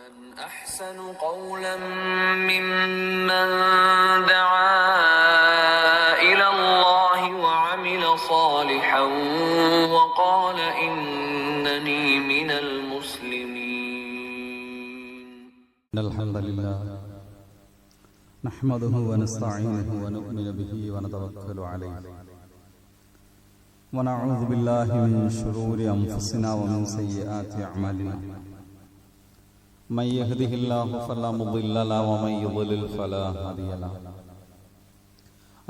ومن أحسن قولا ممن دعا إلى الله وعمل صالحا وقال إنني من المسلمين. الحمد لله نحمده ونستعينه ونؤمن به ونتوكل عليه ونعوذ بالله من شرور أنفسنا ومن سيئات أعمالنا من يهده الله فلا مضل له ومن يضلل فلا هادي له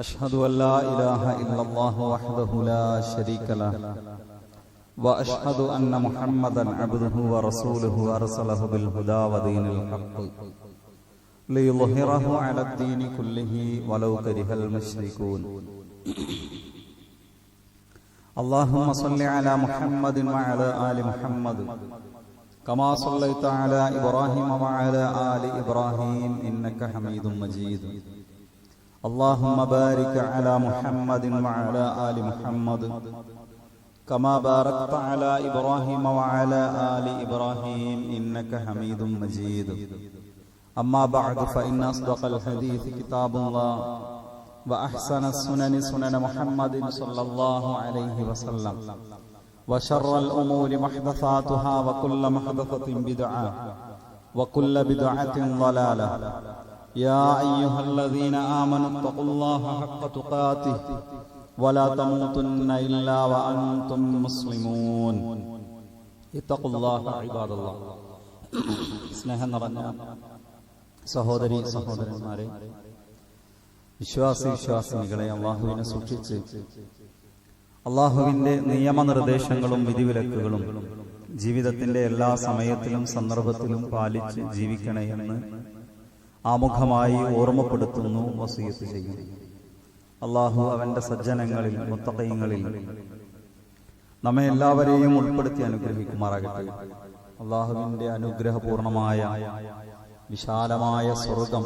أشهد أن لا إله إلا الله وحده لا شريك له وأشهد أن محمدا عبده ورسوله أرسله بالهدى ودين الحق ليظهره على الدين كله ولو كره المشركون. اللهم صل على محمد وعلى آل محمد كما صليت على إبراهيم وعلى آل إبراهيم إنك حميد مجيد. اللهم بارك على محمد وعلى آل محمد كما باركت على إبراهيم وعلى آل إبراهيم إنك حميد مجيد. أما بعد فإن أصدق الحديث كتاب الله وأحسن السنن سنن محمد صلى الله عليه وسلم وشر الأمور محدثاتها وكل محدثة بدعة وكل بدعة ضلالة. يا أيها الذين آمنوا اتقوا الله حق تقاته ولا تموتن إلا وأنتم مسلمون. اتقوا الله عباد الله. സ്നേഹം നിറഞ്ഞ സഹോദരി സഹോദരന്മാരെ, വിശ്വാസിനികളെ, അള്ളാഹുവിനെ സൂക്ഷിച്ച് അള്ളാഹുവിന്റെ നിയമനിർദ്ദേശങ്ങളും വിധിവിലക്കുകളും ജീവിതത്തിന്റെ എല്ലാ സമയത്തിലും സന്ദർഭത്തിലും പാലിച്ച് ജീവിക്കണേ എന്ന് ആമുഖമായി ഓർമ്മപ്പെടുത്തുന്നു, വസിയത്ത് ചെയ്യുന്നു. അള്ളാഹു അവന്റെ സജ്ജനങ്ങളിൽ മുത്തഖീങ്ങളിൽ നമ്മെ എല്ലാവരെയും ഉൾപ്പെടുത്തി അനുഗ്രഹിക്കുമാറാകട്ടെ. അള്ളാഹുവിന്റെ അനുഗ്രഹപൂർണമായ വിശാലമായ സ്വർഗം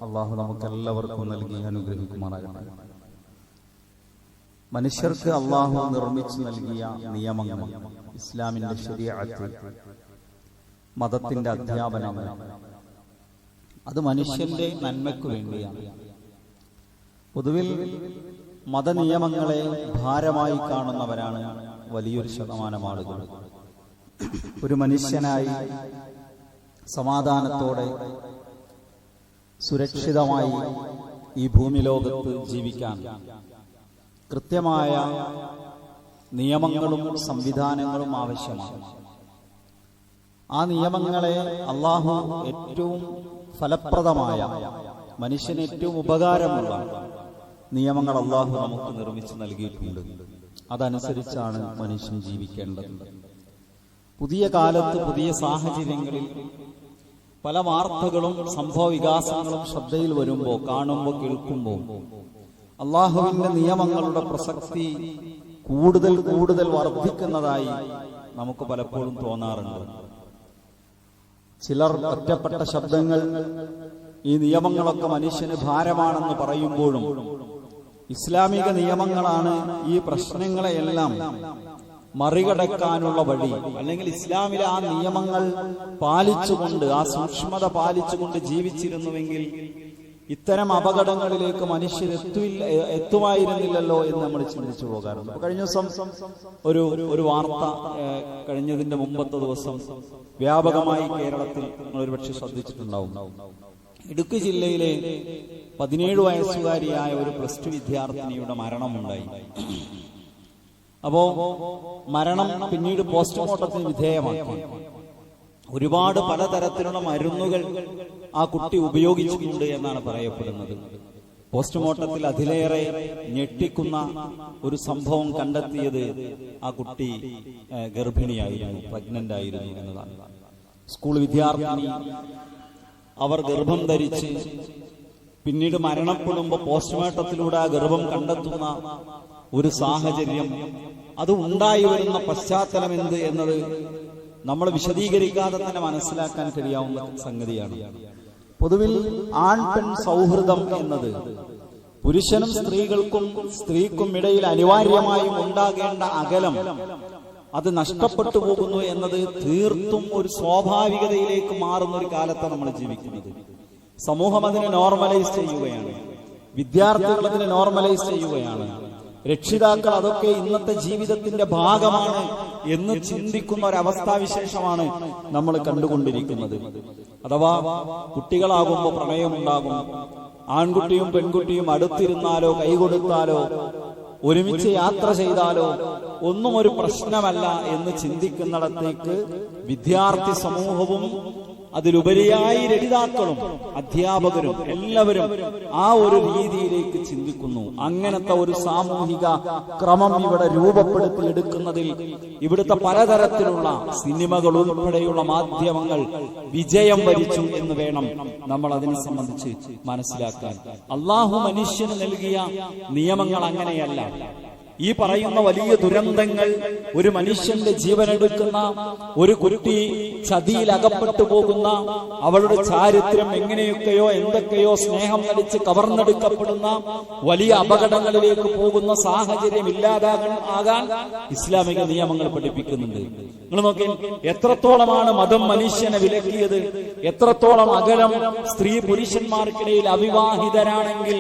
അള്ളാഹു നമുക്കെല്ലാവർക്കും നൽകി അനുഗ്രഹിക്കുമാറാകട്ടെ. മനുഷ്യർക്ക് അള്ളാഹു നിർമ്മിച്ചു നൽകിയ നിയമങ്ങൾ, ഇസ്ലാമിന്റെ ശരീഅത്ത്, മതത്തിന്റെ അധ്യാപനങ്ങൾ, അത് മനുഷ്യന്റെ നന്മയ്ക്കു വേണ്ടിയാണ്. പൊതുവിൽ മതനിയമങ്ങളെ ഭാരമായി കാണുന്നവരാണ് വലിയൊരു ശതമാനം ആളുകൾ. ഒരു മനുഷ്യനായി സമാധാനത്തോടെ സുരക്ഷിതമായി ഈ ഭൂമി ലോകത്ത് ജീവിക്കാൻ കൃത്യമായ നിയമങ്ങളും സംവിധാനങ്ങളും ആവശ്യമാണ്. ആ നിയമങ്ങളെ അള്ളാഹു ഏറ്റവും ഫലപ്രദമായ, മനുഷ്യന് ഏറ്റവും ഉപകാരമുള്ള നിയമങ്ങൾ അള്ളാഹു നമുക്ക് നിർമ്മിച്ചു നൽകിയിട്ടുണ്ട്. അതനുസരിച്ചാണ് മനുഷ്യൻ ജീവിക്കേണ്ടത്. പുതിയ കാലത്ത് പുതിയ സാഹചര്യങ്ങളിൽ പല വാർത്തകളും സംഭവ വികാസങ്ങളും ശ്രദ്ധയിൽ വരുമ്പോൾ, കാണുമ്പോൾ, കേൾക്കുമ്പോൾ അള്ളാഹുവിന്റെ നിയമങ്ങളുടെ പ്രസക്തി കൂടുതൽ കൂടുതൽ വർദ്ധിക്കുന്നതായി നമുക്ക് പലപ്പോഴും തോന്നാറുണ്ട്. ചിലർ ഒറ്റപ്പെട്ട ശബ്ദങ്ങൾ ഈ നിയമങ്ങളൊക്കെ മനുഷ്യന് ഭാരമാണെന്ന് പറയുമ്പോഴും ഇസ്ലാമിക നിയമങ്ങളാണ് ഈ പ്രശ്നങ്ങളെയെല്ലാം മറികടക്കാനുള്ള വഴി. അല്ലെങ്കിൽ ഇസ്ലാമിലെ ആ നിയമങ്ങൾ പാലിച്ചുകൊണ്ട്, ആ സൂക്ഷ്മത പാലിച്ചുകൊണ്ട് ജീവിച്ചിരുന്നുവെങ്കിൽ ഇത്തരം അപകടങ്ങളിലേക്ക് മനുഷ്യർ എത്തുമായിരുന്നില്ലല്ലോ എന്ന് നമ്മൾ ചിന്തിച്ചു പോകാറുണ്ട്. കഴിഞ്ഞ ദിവസം ഒരു വാർത്ത, കഴിഞ്ഞതിന്റെ മുമ്പത്തെ ദിവസം വ്യാപകമായി കേരളത്തിൽ നിങ്ങൾ ഒരുപക്ഷെ ശ്രദ്ധിച്ചിട്ടുണ്ടാവും. ഇടുക്കി ജില്ലയിലെ 17 വയസ്സുകാരിയായ ഒരു +2 വിദ്യാർത്ഥിനിയുടെ മരണമുണ്ടായി. അപ്പോ മരണം പിന്നീട് പോസ്റ്റ്മോർട്ടത്തിന് വിധേയമാക്കി. ഒരുപാട് പലതരത്തിലുള്ള മരുന്നുകൾ ആ കുട്ടി ഉപയോഗിച്ചിട്ടുണ്ട് എന്നാണ് പറയപ്പെടുന്നത്. പോസ്റ്റ്മോർട്ടത്തിൽ അതിലേറെ ഞെട്ടിക്കുന്ന ഒരു സംഭവം കണ്ടെത്തിയത് ആ കുട്ടി ഗർഭിണിയായിരുന്നു, പ്രഗ്നന്റ് ആയിരുന്നു എന്നതാണ്. സ്കൂൾ വിദ്യാർത്ഥിനി, അവർ ഗർഭം ധരിച്ച് പിന്നീട് മരണപ്പെടുമ്പോൾ പോസ്റ്റ്മോർട്ടത്തിലൂടെ ആ ഗർഭം കണ്ടെത്തുന്ന ഒരു സാഹചര്യം, അത് ഉണ്ടായി വരുന്ന പശ്ചാത്തലം എന്ത് എന്നത് നമ്മൾ വിശദീകരിക്കാതെ തന്നെ മനസ്സിലാക്കാൻ കഴിയാവുന്ന സംഗതിയാണ്. പൊതുവിൽ ആൺ പെൺ സൗഹൃദം എന്നത് പുരുഷനും സ്ത്രീക്കും ഇടയിൽ അനിവാര്യമായും ഉണ്ടാകേണ്ട അകലം അത് നഷ്ടപ്പെട്ടു പോകുന്നു എന്നത് തീർത്തും ഒരു സ്വാഭാവികതയിലേക്ക് മാറുന്ന ഒരു കാലത്താണ് നമ്മൾ ജീവിക്കുന്നത്. സമൂഹം അതിനെ നോർമലൈസ് ചെയ്യുകയാണ്, വിദ്യാർത്ഥികൾ അതിനെ നോർമലൈസ് ചെയ്യുകയാണ്, രക്ഷിതാക്കൾ അതൊക്കെ ഇന്നത്തെ ജീവിതത്തിന്റെ ഭാഗമാണ് എന്ന് ചിന്തിക്കുന്ന ഒരവസ്ഥാവിശേഷമാണ് നമ്മൾ കണ്ടുകൊണ്ടിരിക്കുന്നത്. അഥവാ കുട്ടികളാകുമ്പോൾ പ്രണയമുണ്ടാകും, ആൺകുട്ടിയും പെൺകുട്ടിയും അടുത്തിരുന്നാലോ കൈകൊടുത്താലോ ഒരുമിച്ച് യാത്ര ചെയ്താലോ ഒന്നും ഒരു പ്രശ്നമല്ല എന്ന് ചിന്തിക്കുന്നിടത്തേക്ക് വിദ്യാർത്ഥി സമൂഹവും അതിലുപരിയായി രക്ഷിതാക്കളും അധ്യാപകരും എല്ലാവരും ആ ഒരു രീതിയിലേക്ക് ചിന്തിക്കുന്നു. അങ്ങനത്തെ ഒരു സാമൂഹിക ക്രമം ഇവിടെ രൂപപ്പെടുത്തിയെടുക്കുന്നതിൽ ഇവിടുത്തെ പലതരത്തിലുള്ള സിനിമകൾ ഉൾപ്പെടെയുള്ള മാധ്യമങ്ങൾ വിജയം വരിച്ചു എന്ന് വേണം നമ്മൾ അതിനെ സംബന്ധിച്ച് മനസ്സിലാക്കാൻ. അള്ളാഹു മനുഷ്യന് നൽകിയ നിയമങ്ങൾ അങ്ങനെയല്ല. ഈ പറയുന്ന വലിയ ദുരന്തങ്ങൾ, ഒരു മനുഷ്യന്റെ ജീവനെടുക്കുന്ന, ഒരു കുട്ടി ചതിയിൽ അകപ്പെട്ടു പോകുന്ന, അവളുടെ ചാരിത്രം എങ്ങനെയൊക്കെയോ എന്തൊക്കെയോ സ്നേഹം നടിച്ച് കവർന്നെടുക്കപ്പെടുന്ന വലിയ അപകടങ്ങളിലേക്ക് പോകുന്ന സാഹചര്യം ഇല്ലാതാകാൻ ഇസ്ലാമിക നിയമങ്ങൾ പഠിപ്പിക്കുന്നുണ്ട്. നിങ്ങൾ നോക്കി, എത്രത്തോളമാണ് മതം മനുഷ്യനെ വിലക്കിയത്, എത്രത്തോളം അകലം സ്ത്രീ പുരുഷന്മാർക്കിടയിൽ അവിവാഹിതരാണെങ്കിൽ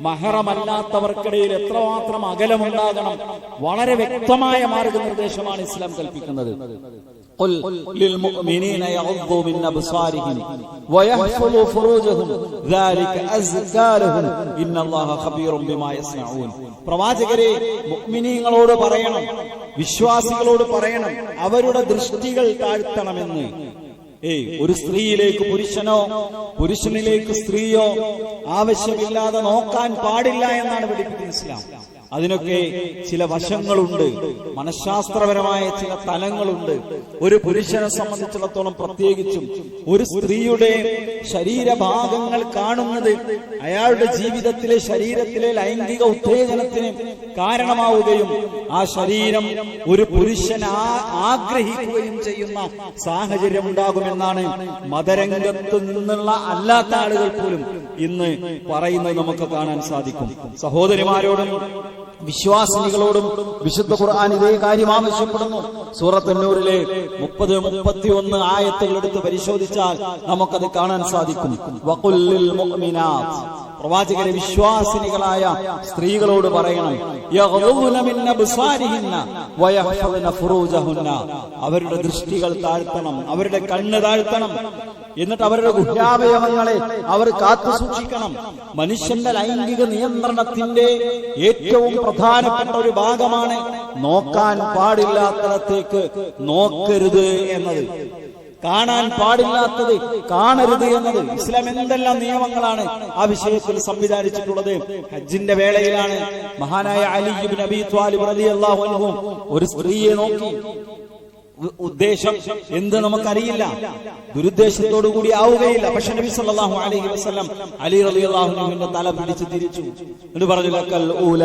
മഹറമല്ലാത്തവർക്കിടയിൽ എത്രമാത്രം അകലമുണ്ടാകണം. വളരെ വ്യക്തമായ മാർഗനിർദ്ദേശമാണ് ഇസ്ലാം കൽപ്പിക്കുന്നത്. قل للمؤمنين يغضوا من أبصارهم ويحفظوا فروجهم ذلك أزكى لهم إن الله خبير بما يصنعون. പ്രവാചകരെ, മുഅ്മിനീങ്ങളോട് പറയണം, വിശ്വാസികളോട് പറയണം, അവരുടെ ദൃഷ്ടികൾ താഴ്ത്തണമെന്ന്. ഒരു സ്ത്രീയിലേക്ക് പുരുഷനോ പുരുഷനിലേക്ക് സ്ത്രീയോ ആവശ്യമില്ലാതെ നോക്കാൻ പാടില്ല എന്നാണ് പഠിപ്പിക്കുന്നത് ഇസ്ലാം. അതിനൊക്കെ ചില വശങ്ങളുണ്ട്, മനഃശാസ്ത്രപരമായ ചില തലങ്ങളുണ്ട്. ഒരു പുരുഷനെ സംബന്ധിച്ചിടത്തോളം പ്രത്യേകിച്ചും ഒരു സ്ത്രീയുടെ ശരീരഭാഗങ്ങൾ കാണുന്നത് അയാളുടെ ജീവിതത്തിലെ ശരീരത്തിലെ ലൈംഗിക ഉത്തേജനത്തിന് കാരണമാവുകയും ആ ശരീരം ഒരു പുരുഷൻ ആഗ്രഹിക്കുകയും ചെയ്യുന്ന സാഹചര്യം ഉണ്ടാകുമെന്നാണ് മതരംഗത്ത് നിന്നുള്ള അല്ലാത്ത ആളുകൾ പോലും ഇന്ന് പറയുന്നത് നമുക്ക് കാണാൻ സാധിക്കും. സഹോദരിമാരോടും വിശ്വാസിനികളോടും വിശുദ്ധ ഖുർആൻ ഇതേ കാര്യം ആവശ്യപ്പെടുന്നു. സൂറത്ത് അന്നൂറിലെ 30-31 ആയത്തുകൾ എടുത്ത് പരിശോധിച്ചാൽ നമുക്കത് കാണാൻ സാധിക്കും. വഖുൽ ലിൽ മുഅ്മിനാത്ത്, പ്രവാചകരെ വിശ്വാസിനികളായ സ്ത്രീകളോട് പറയണം, യഗ്ളുന മിൻ അബ്സാരിഹിന്ന വയഹ്ഫദ്ന ഫുറൂജഹുന്ന, അവരുടെ ദൃഷ്ടികൾ താഴ്ത്തണം, അവരുടെ കണ്ണ് താഴ്ത്തണം, എന്നിട്ട് അവരുടെ ഗുഹ്യാവയവങ്ങളെ അവർ കാത്തു സൂക്ഷിക്കണം. മനുഷ്യന്റെ ലൈംഗിക നിയന്ത്രണത്തിന്റെ ഏറ്റവും പ്രധാനപ്പെട്ട ഒരു ഭാഗമാണ് നോക്കാൻ പാടില്ലാത്തടത്തേക്ക് നോക്കരുത് എന്നത്, കാണാൻ പാടില്ലാത്തത് കാണരുത് എന്നത്. ഇസ്ലാം എന്തെല്ലാം നിയമങ്ങളാണ് ആ വിഷയത്തിൽ സംവിധാനിച്ചിട്ടുള്ളത്. ഹജ്ജിന്റെ വേളയിലാണ് മഹാനായ അലി ഇബ്നു അബീ ത്വാലിബ് റളിയല്ലാഹു അൻഹു ഒരു സ്ത്രീയെ നോക്കി. ഉദ്ദേശം എന്ത് നമുക്കറിയില്ല, ദുരുദ്ദേശത്തോടു കൂടി ആവുകയില്ല. പക്ഷെ നബി സല്ലല്ലാഹു അലൈഹി വസല്ലം അലി റളിയല്ലാഹു അൻഹുവിന്റെ തല പിടിച്ച് തിരിച്ചു എന്നിട്ട് പറഞ്ഞു, ലക്കൽ ഊല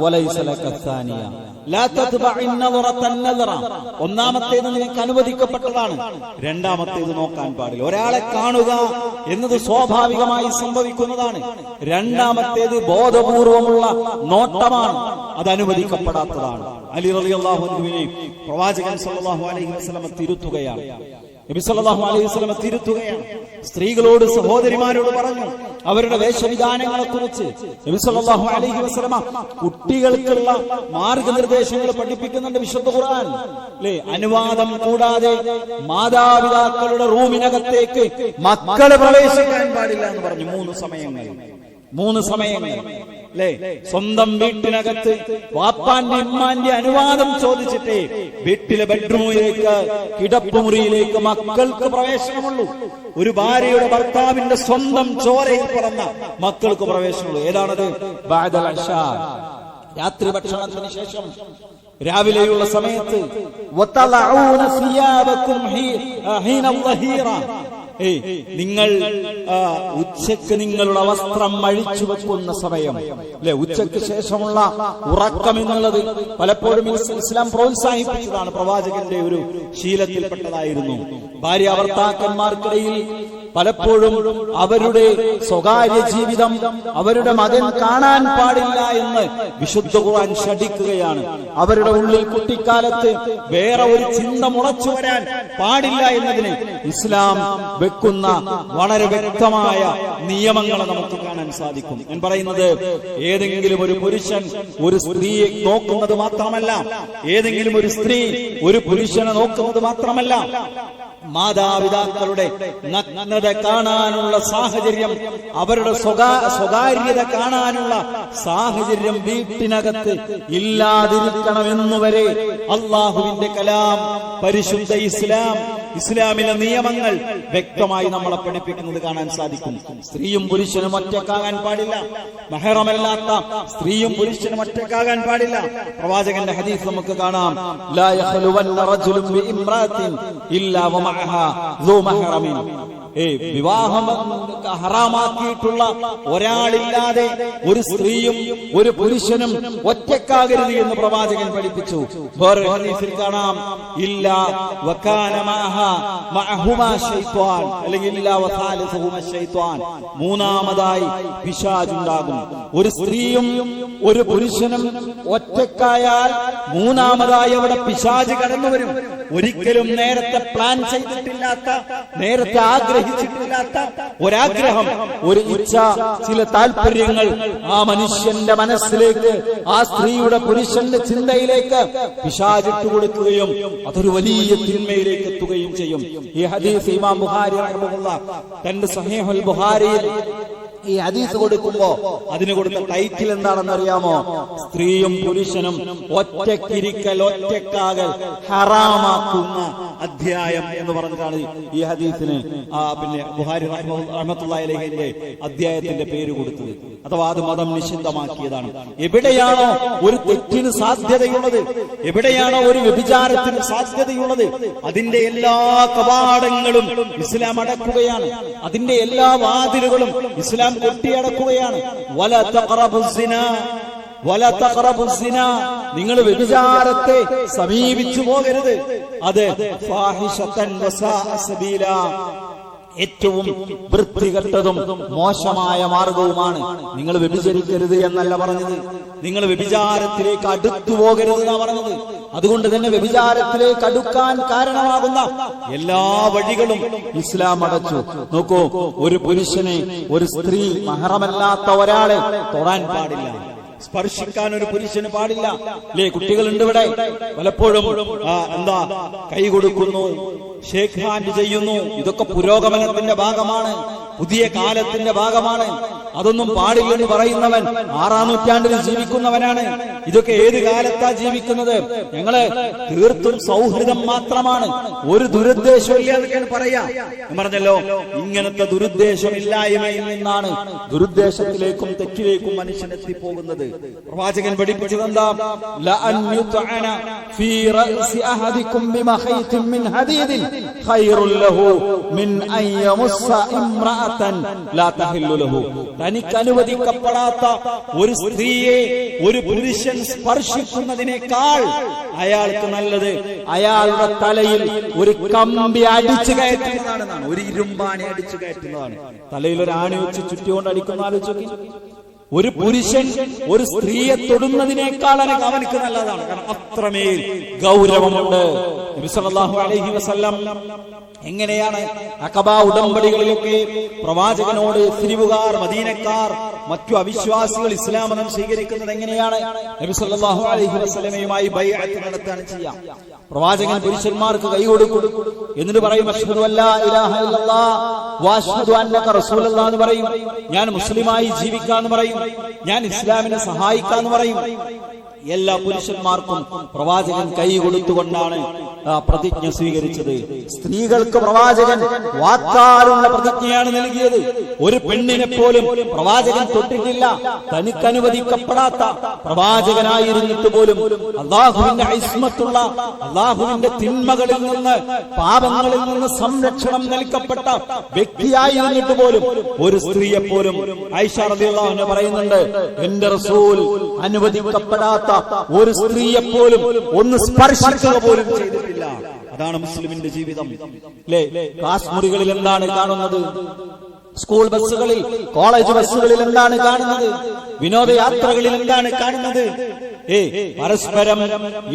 വലൈസ ലക സാനിയ ലാ തത്ബഇൻ നദറതൻ നദറ, ഒന്നാമത്തേത് നിനക്ക് അനുവദിക്കപ്പെട്ടതാണ്, രണ്ടാമത്തേത് നോക്കാൻ പാടില്ല. ഒരാളെ കാണുക എന്നത് സ്വാഭാവികമായി സംഭവിക്കുന്നതാണ്, രണ്ടാമത്തേത് ബോധപൂർവമുള്ള നോട്ടമാണ്, അത് അനുവദിക്കപ്പെടാത്തതാണ്. അലി റളിയല്ലാഹു അൻഹുവിനെ പ്രവാചകൻ സല്ലല്ലാഹു അലൈഹി വസല്ലം തിരുത്തുകയാണ്. നബി സല്ലല്ലാഹു അലൈഹി വസല്ലം തിരുത്തുകയാണ്. സ്ത്രീകളോട്, സഹോദരിമാരോട് പറഞ്ഞു അവരുടെ വേഷവിധാനങ്ങളെ കുറിച്ച്. നബി സല്ലല്ലാഹു അലൈഹി വസല്ലം കുട്ടികൾക്കുള്ള മാർഗനിർദ്ദേശങ്ങൾ പഠിപ്പിക്കുന്നുണ്ട് വിശുദ്ധ ഖുർആൻ. അല്ലേ, അനുവാദം കൂടാതെ മാതാപിതാക്കളുടെ റൂമിനകത്തേക്ക് മക്കളെ പ്രവേശിക്കാൻ പാടില്ല എന്ന് പറഞ്ഞു. 3 സമയങ്ങൾ അല്ലേ, സ്വന്തം വീട്ടിനകത്ത് വാപ്പാന്റെ ഇമ്മാന്റെ അനുവാദം ചോദിച്ചിട്ടേ വീട്ടിലെ ബെഡ്റൂമിലേക്ക്, കിടപ്പുമുറിയിലേക്ക് മക്കൾക്ക് പ്രവേശനമുള്ളൂ. ഒരു ഭാര്യയുടെ ഭർത്താവിന്റെ സ്വന്തം ചോരയിൽ പിറന്ന മക്കൾക്ക് പ്രവേശനമുള്ളൂ. ഏതാണത്? ബഅദൽ ഇശാ, രാത്രി ഭക്ഷണത്തിന് ശേഷം, രാവിലെയുള്ള സമയത്ത്. വതലഊന സിയാബകും ഹീന അൽദഹീറ, നിങ്ങൾ ഉച്ചക്ക് നിങ്ങളുടെ വസ്ത്രം അഴിച്ചു വെക്കുന്ന സമയം, അല്ലെ, ഉച്ചക്ക് ശേഷമുള്ള ഉറക്കം എന്നുള്ളത് പലപ്പോഴും ഇസ്ലാം പ്രോത്സാഹിപ്പിച്ചതാണ്, പ്രവാചകന്റെ ഒരു ശീലത്തിൽപ്പെട്ടതായിരുന്നു. ഭാര്യ ഭർത്താക്കന്മാർക്കിടയിൽ പലപ്പോഴും അവരുടെ സ്വകാര്യ ജീവിതം അവരുടെ മകൻ കാണാൻ പാടില്ല എന്ന് വിശുദ്ധ ഖുർആൻ ശഠിക്കുകയാണ്. അവരുടെ ഉള്ളിൽ കുട്ടിക്കാലത്ത് വേറെ ഒരു ചിന്ത മുളച്ചു വരാൻ പാടില്ല എന്നതിന് ഇസ്ലാം വെക്കുന്ന വളരെ വ്യക്തമായ നിയമങ്ങൾ നമുക്ക് കാണാൻ സാധിക്കും. ഞാൻ പറയുന്നത്, ഏതെങ്കിലും ഒരു പുരുഷൻ ഒരു സ്ത്രീയെ നോക്കുന്നത് മാത്രമല്ല, ഏതെങ്കിലും ഒരു സ്ത്രീ ഒരു പുരുഷനെ നോക്കുന്നത് മാത്രമല്ല, മാതാപിതാക്കളുടെ നഗ്നത കാണാനുള്ള സാഹചര്യം, അവരുടെ സ്വകാര്യത കാണാനുള്ള സാഹചര്യം വീട്ടിനകത്ത് ഇല്ലാതിരിക്കണമെന്നുവരെ അള്ളാഹുവിന്റെ കലാം, പരിശുദ്ധ ഇസ്ലാമിലെ നിയമങ്ങൾ വ്യക്തമായി നമ്മളെ പഠിപ്പിക്കുന്നത് കാണാൻ സാധിക്കും. സ്ത്രീയും പുരുഷനും ഒറ്റക്കാകാൻ പാടില്ല. മെഹറമല്ലാത്ത സ്ത്രീയും പുരുഷനും ഒറ്റക്കാകാൻ പാടില്ല. പ്രവാചകന്റെ ഹദീസ് നമുക്ക് കാണാം, ലാ യഖ്ലുവന്ന റജുലുൻ ബിഇംറാത്തിൻ ഇല്ലാ വമഅഹാ ദൂ മഹ്റമിൻ. വിവാഹം ഹറാമാക്കിയിട്ടുള്ള ഒരാളില്ലാതെ ഒരു സ്ത്രീയും ഒരു പുരുഷനും ഒറ്റക്കാകരുത് എന്ന് പ്രവാചകൻ പഠിപ്പിച്ചു. വേറെ ഹദീസിൽ കാണാം, ഇല്ലാ വകാന മഅഹുമാ ശൈത്വാൻ, അല്ലെങ്കിൽ ഇല്ലാ വസാലിസുഹുമാ ശൈത്വാൻ, മൂന്നാമതായി പിശാച് ഉണ്ടാകും. ഒരു സ്ത്രീയും ഒരു പുരുഷനും ഒറ്റക്കായാൽ മൂന്നാമതായി അവിടെ പിശാച് കടന്നു വരും. ഒരിക്കലും നേരത്തെ പ്ലാൻ ചെയ്തിട്ടില്ലാത്ത, നേരത്തെ ആഗ്രഹിച്ചിട്ടില്ലാത്ത ഒരാഗ്രഹം, ഒരു ഇച്ഛ, ചില താല്പര്യങ്ങൾ ആ മനുഷ്യന്റെ മനസ്സിലേക്ക്, ആ സ്ത്രീയുടെ പുരുഷന്റെ ചിന്തയിലേക്ക് പിശാചിട്ട് കൊടുക്കുകയും അതൊരു വലിയ തിന്മയിലേക്ക് എത്തുകയും ചെയ്യും. ഈ ഹദീസ് ഇമാം ബുഖാരി റഹിമഹുല്ലാഹ് തന്റെ സഹീഹുൽ ബുഖാരിയിൽ ഈ ഹദീസ് കൊടുക്കുമ്പോ അതിന് കൊടുത്ത ടൈറ്റിൽ എന്താണെന്ന് അറിയാമോ? സ്ത്രീയും പുരുഷനും ഒറ്റക്കിരിക്കൽ, ഒറ്റക്കാകൽ ഹറാമാക്കുന്ന അധ്യായം എന്ന് പറഞ്ഞിട്ടാണ് ഈ ഹദീസിന് പിന്നെ ബുഖാരി റഹ്മത്തുള്ളാഹി അലൈഹിന്റെ അധ്യായത്തിന്റെ പേര് കൊടുത്തത്. അഥവാ അത് മതം നിഷിദ്ധമാക്കിയതാണ്. എവിടെയാണോ ഒരു തെറ്റിന് സാധ്യതയുള്ളത്, എവിടെയാണോ ഒരു വ്യഭിചാരത്തിന് സാധ്യതയുള്ളത്, അതിന്റെ എല്ലാ കവാടങ്ങളും ഇസ്ലാം അടക്കുകയാണ്. അതിന്റെ എല്ലാ വാതിലുകളും ഇസ്ലാം കൊട്ടിയടക്കുകയാണ്. നിങ്ങൾ വ്യഭിചാരത്തെ സമീപിച്ചു പോകരുത്. അത് ഏറ്റവും വൃത്തികെട്ടതും മോശമായ മാർഗവുമാണ്. നിങ്ങൾ വ്യഭിചരിക്കരുത് എന്നല്ല പറഞ്ഞത്, നിങ്ങൾ വ്യഭിചാരത്തിലേക്ക് അടുത്തു പോകരുത് എന്നാണ് പറഞ്ഞത്. അതുകൊണ്ട് തന്നെ വ്യഭിചാരത്തിലേക്ക് അടുക്കാൻ കാരണമാകുന്ന എല്ലാ വഴികളും ഇസ്ലാം അടച്ചു. നോക്കൂ, ഒരു പുരുഷനെ ഒരു സ്ത്രീ മഹറമല്ലാത്ത ഒരാളെ തൊടാൻ പാടില്ല, സ്പർശിക്കാൻ ഒരു പുരുഷന് പാടില്ല. അല്ലേ, കുട്ടികളുണ്ട് ഇവിടെ, പലപ്പോഴും കൈ കൊടുക്കുന്നു, ഷേക്ക് ഹാൻഡ് ചെയ്യുന്നു. ഇതൊക്കെ പുരോഗമനത്തിന്റെ ഭാഗമാണ്, പുതിയ കാലത്തിന്റെ ഭാഗമാണ്. അതൊന്നും പാടില്ലെന്ന് പറയുന്നവൻ 6-ാം നൂറ്റാണ്ടിൽ ജീവിക്കുന്നവനാണ്. ഇതൊക്കെ ഏത് കാലത്താ ജീവിക്കുന്നത്? ഞങ്ങള് തീർത്തും സൗഹൃദം മാത്രമാണ്, ഒരു ദുരുദ്ദേശമില്ല എന്നൊക്കെയാണ് പറയാ. പറഞ്ഞല്ലോ, ഇങ്ങനത്തെ ദുരുദ്ദേശമില്ലായ്മയിൽ നിന്നാണ് ദുരുദ്ദേശത്തിലേക്കും തെറ്റിലേക്കും മനുഷ്യൻ എത്തിപ്പോകുന്നത്. പ്രവാചകൻ പഠിപ്പിച്ചതെന്താ? തനിക്ക് അനുവദിക്കപ്പെടാത്ത ഒരു സ്ത്രീയെ ഒരു പുരുഷൻ സ്പർശിക്കുന്നതിനേക്കാൾ അയാൾക്ക് നല്ലത് അയാളുടെ തലയിൽ ഒരു കമ്പി അടിച്ചു കയറ്റുന്നതാണ്, ഒരു ഇരുമ്പാണി അടിച്ചു കയറ്റുന്നതാണ്. തലയിൽ ഒരു ആണി വെച്ച് ചുറ്റിക്കൊണ്ട് അടിക്കുന്ന ആലോചിച്ചു. ഒരു പുരുഷൻ ഒരു സ്ത്രീയെ തൊടുന്നതിനേക്കാൾ അവനക്ക് നല്ലതാണ്. കാരണം അത്രമേൽ ഗൗരവമുണ്ട്. നബി സല്ലല്ലാഹു അലൈഹി വസല്ലം എങ്ങനെയാണ് അഖബ ഉടമ്പടികളിലൊക്കെ പ്രവാചകനോട് സിരിവുകാർ, മദീനക്കാർ, മറ്റു അവിശ്വാസികൾ ഇസ്ലാം മതം സ്വീകരിക്കുന്നത് എങ്ങനെയാണ്? നബി സല്ലല്ലാഹു അലൈഹി വസല്ലമയുമായി ബൈഅത്ത് നടത്താൻ ചെയ്യാം. പ്രവാചകൻ പുരുഷന്മാർക്ക് കൈ കൊടുക്കും, എന്നിട്ട് പറയും അശ്ഹദു അല്ലാ ഇലാഹ ഇല്ലല്ലാഹ് വഅശ്ഹദു അന്നക റസൂലുള്ളാഹ് എന്ന് പറയും. ഞാൻ മുസ്ലിമായി ജീവിക്കാന്ന് പറയും, ഞാൻ ഇസ്ലാമിനെ സഹായിക്കാന്ന് പറയും. എല്ലാ പുരുഷന്മാർക്കും പ്രവാചകൻ കൈ കൊടുത്തുകൊണ്ടാണ് പ്രതിജ്ഞ സ്വീകരിച്ചത്. സ്ത്രീകൾക്ക് പ്രവാചകൻ വാക്കാലുള്ള പ്രതിജ്ഞയാണ് നൽകിയത്. ഒരു പെണ്ണിനെ പോലും പ്രവാചകൻ തൊട്ടിട്ടില്ല. തനിക്ക് അനുവദിക്കപ്പെടാത്ത പ്രവാചകനായിരുന്നിട്ട് പോലും അള്ളാഹുവിന്റെ ഇസ്മത്തുള്ള, അള്ളാഹുവിന്റെ തിന്മകളിൽ നിന്ന്, പാപങ്ങളിൽ നിന്ന് സംരക്ഷണം നൽകപ്പെട്ട വ്യക്തിയായിരുന്നിട്ട് പോലും ഒരു സ്ത്രീയെ പോലും ആയിഷ റളിയല്ലാഹു അൻഹ പറയുന്നുണ്ട്, എന്റെ റസൂൽ അനുവദിക്കപ്പെടാത്ത ഒരു സ്ത്രീയെ പോലും ഒന്ന് സ്പർശിക്കുക പോലും ചെയ്തിട്ടില്ല. അതാണ് മുസ്ലിമിന്റെ ജീവിതം. അല്ലേ? ക്ലാസ് മുറികളിൽ എന്താണ് കാണുന്നത്? സ്കൂൾ ബസ്സുകളിൽ, കോളേജ് ബസ്സുകളിൽ എന്താണ് കാണുന്നത്? വിനോദയാത്രകളിൽ എന്താണ് കാണുന്നത്? പരസ്പരം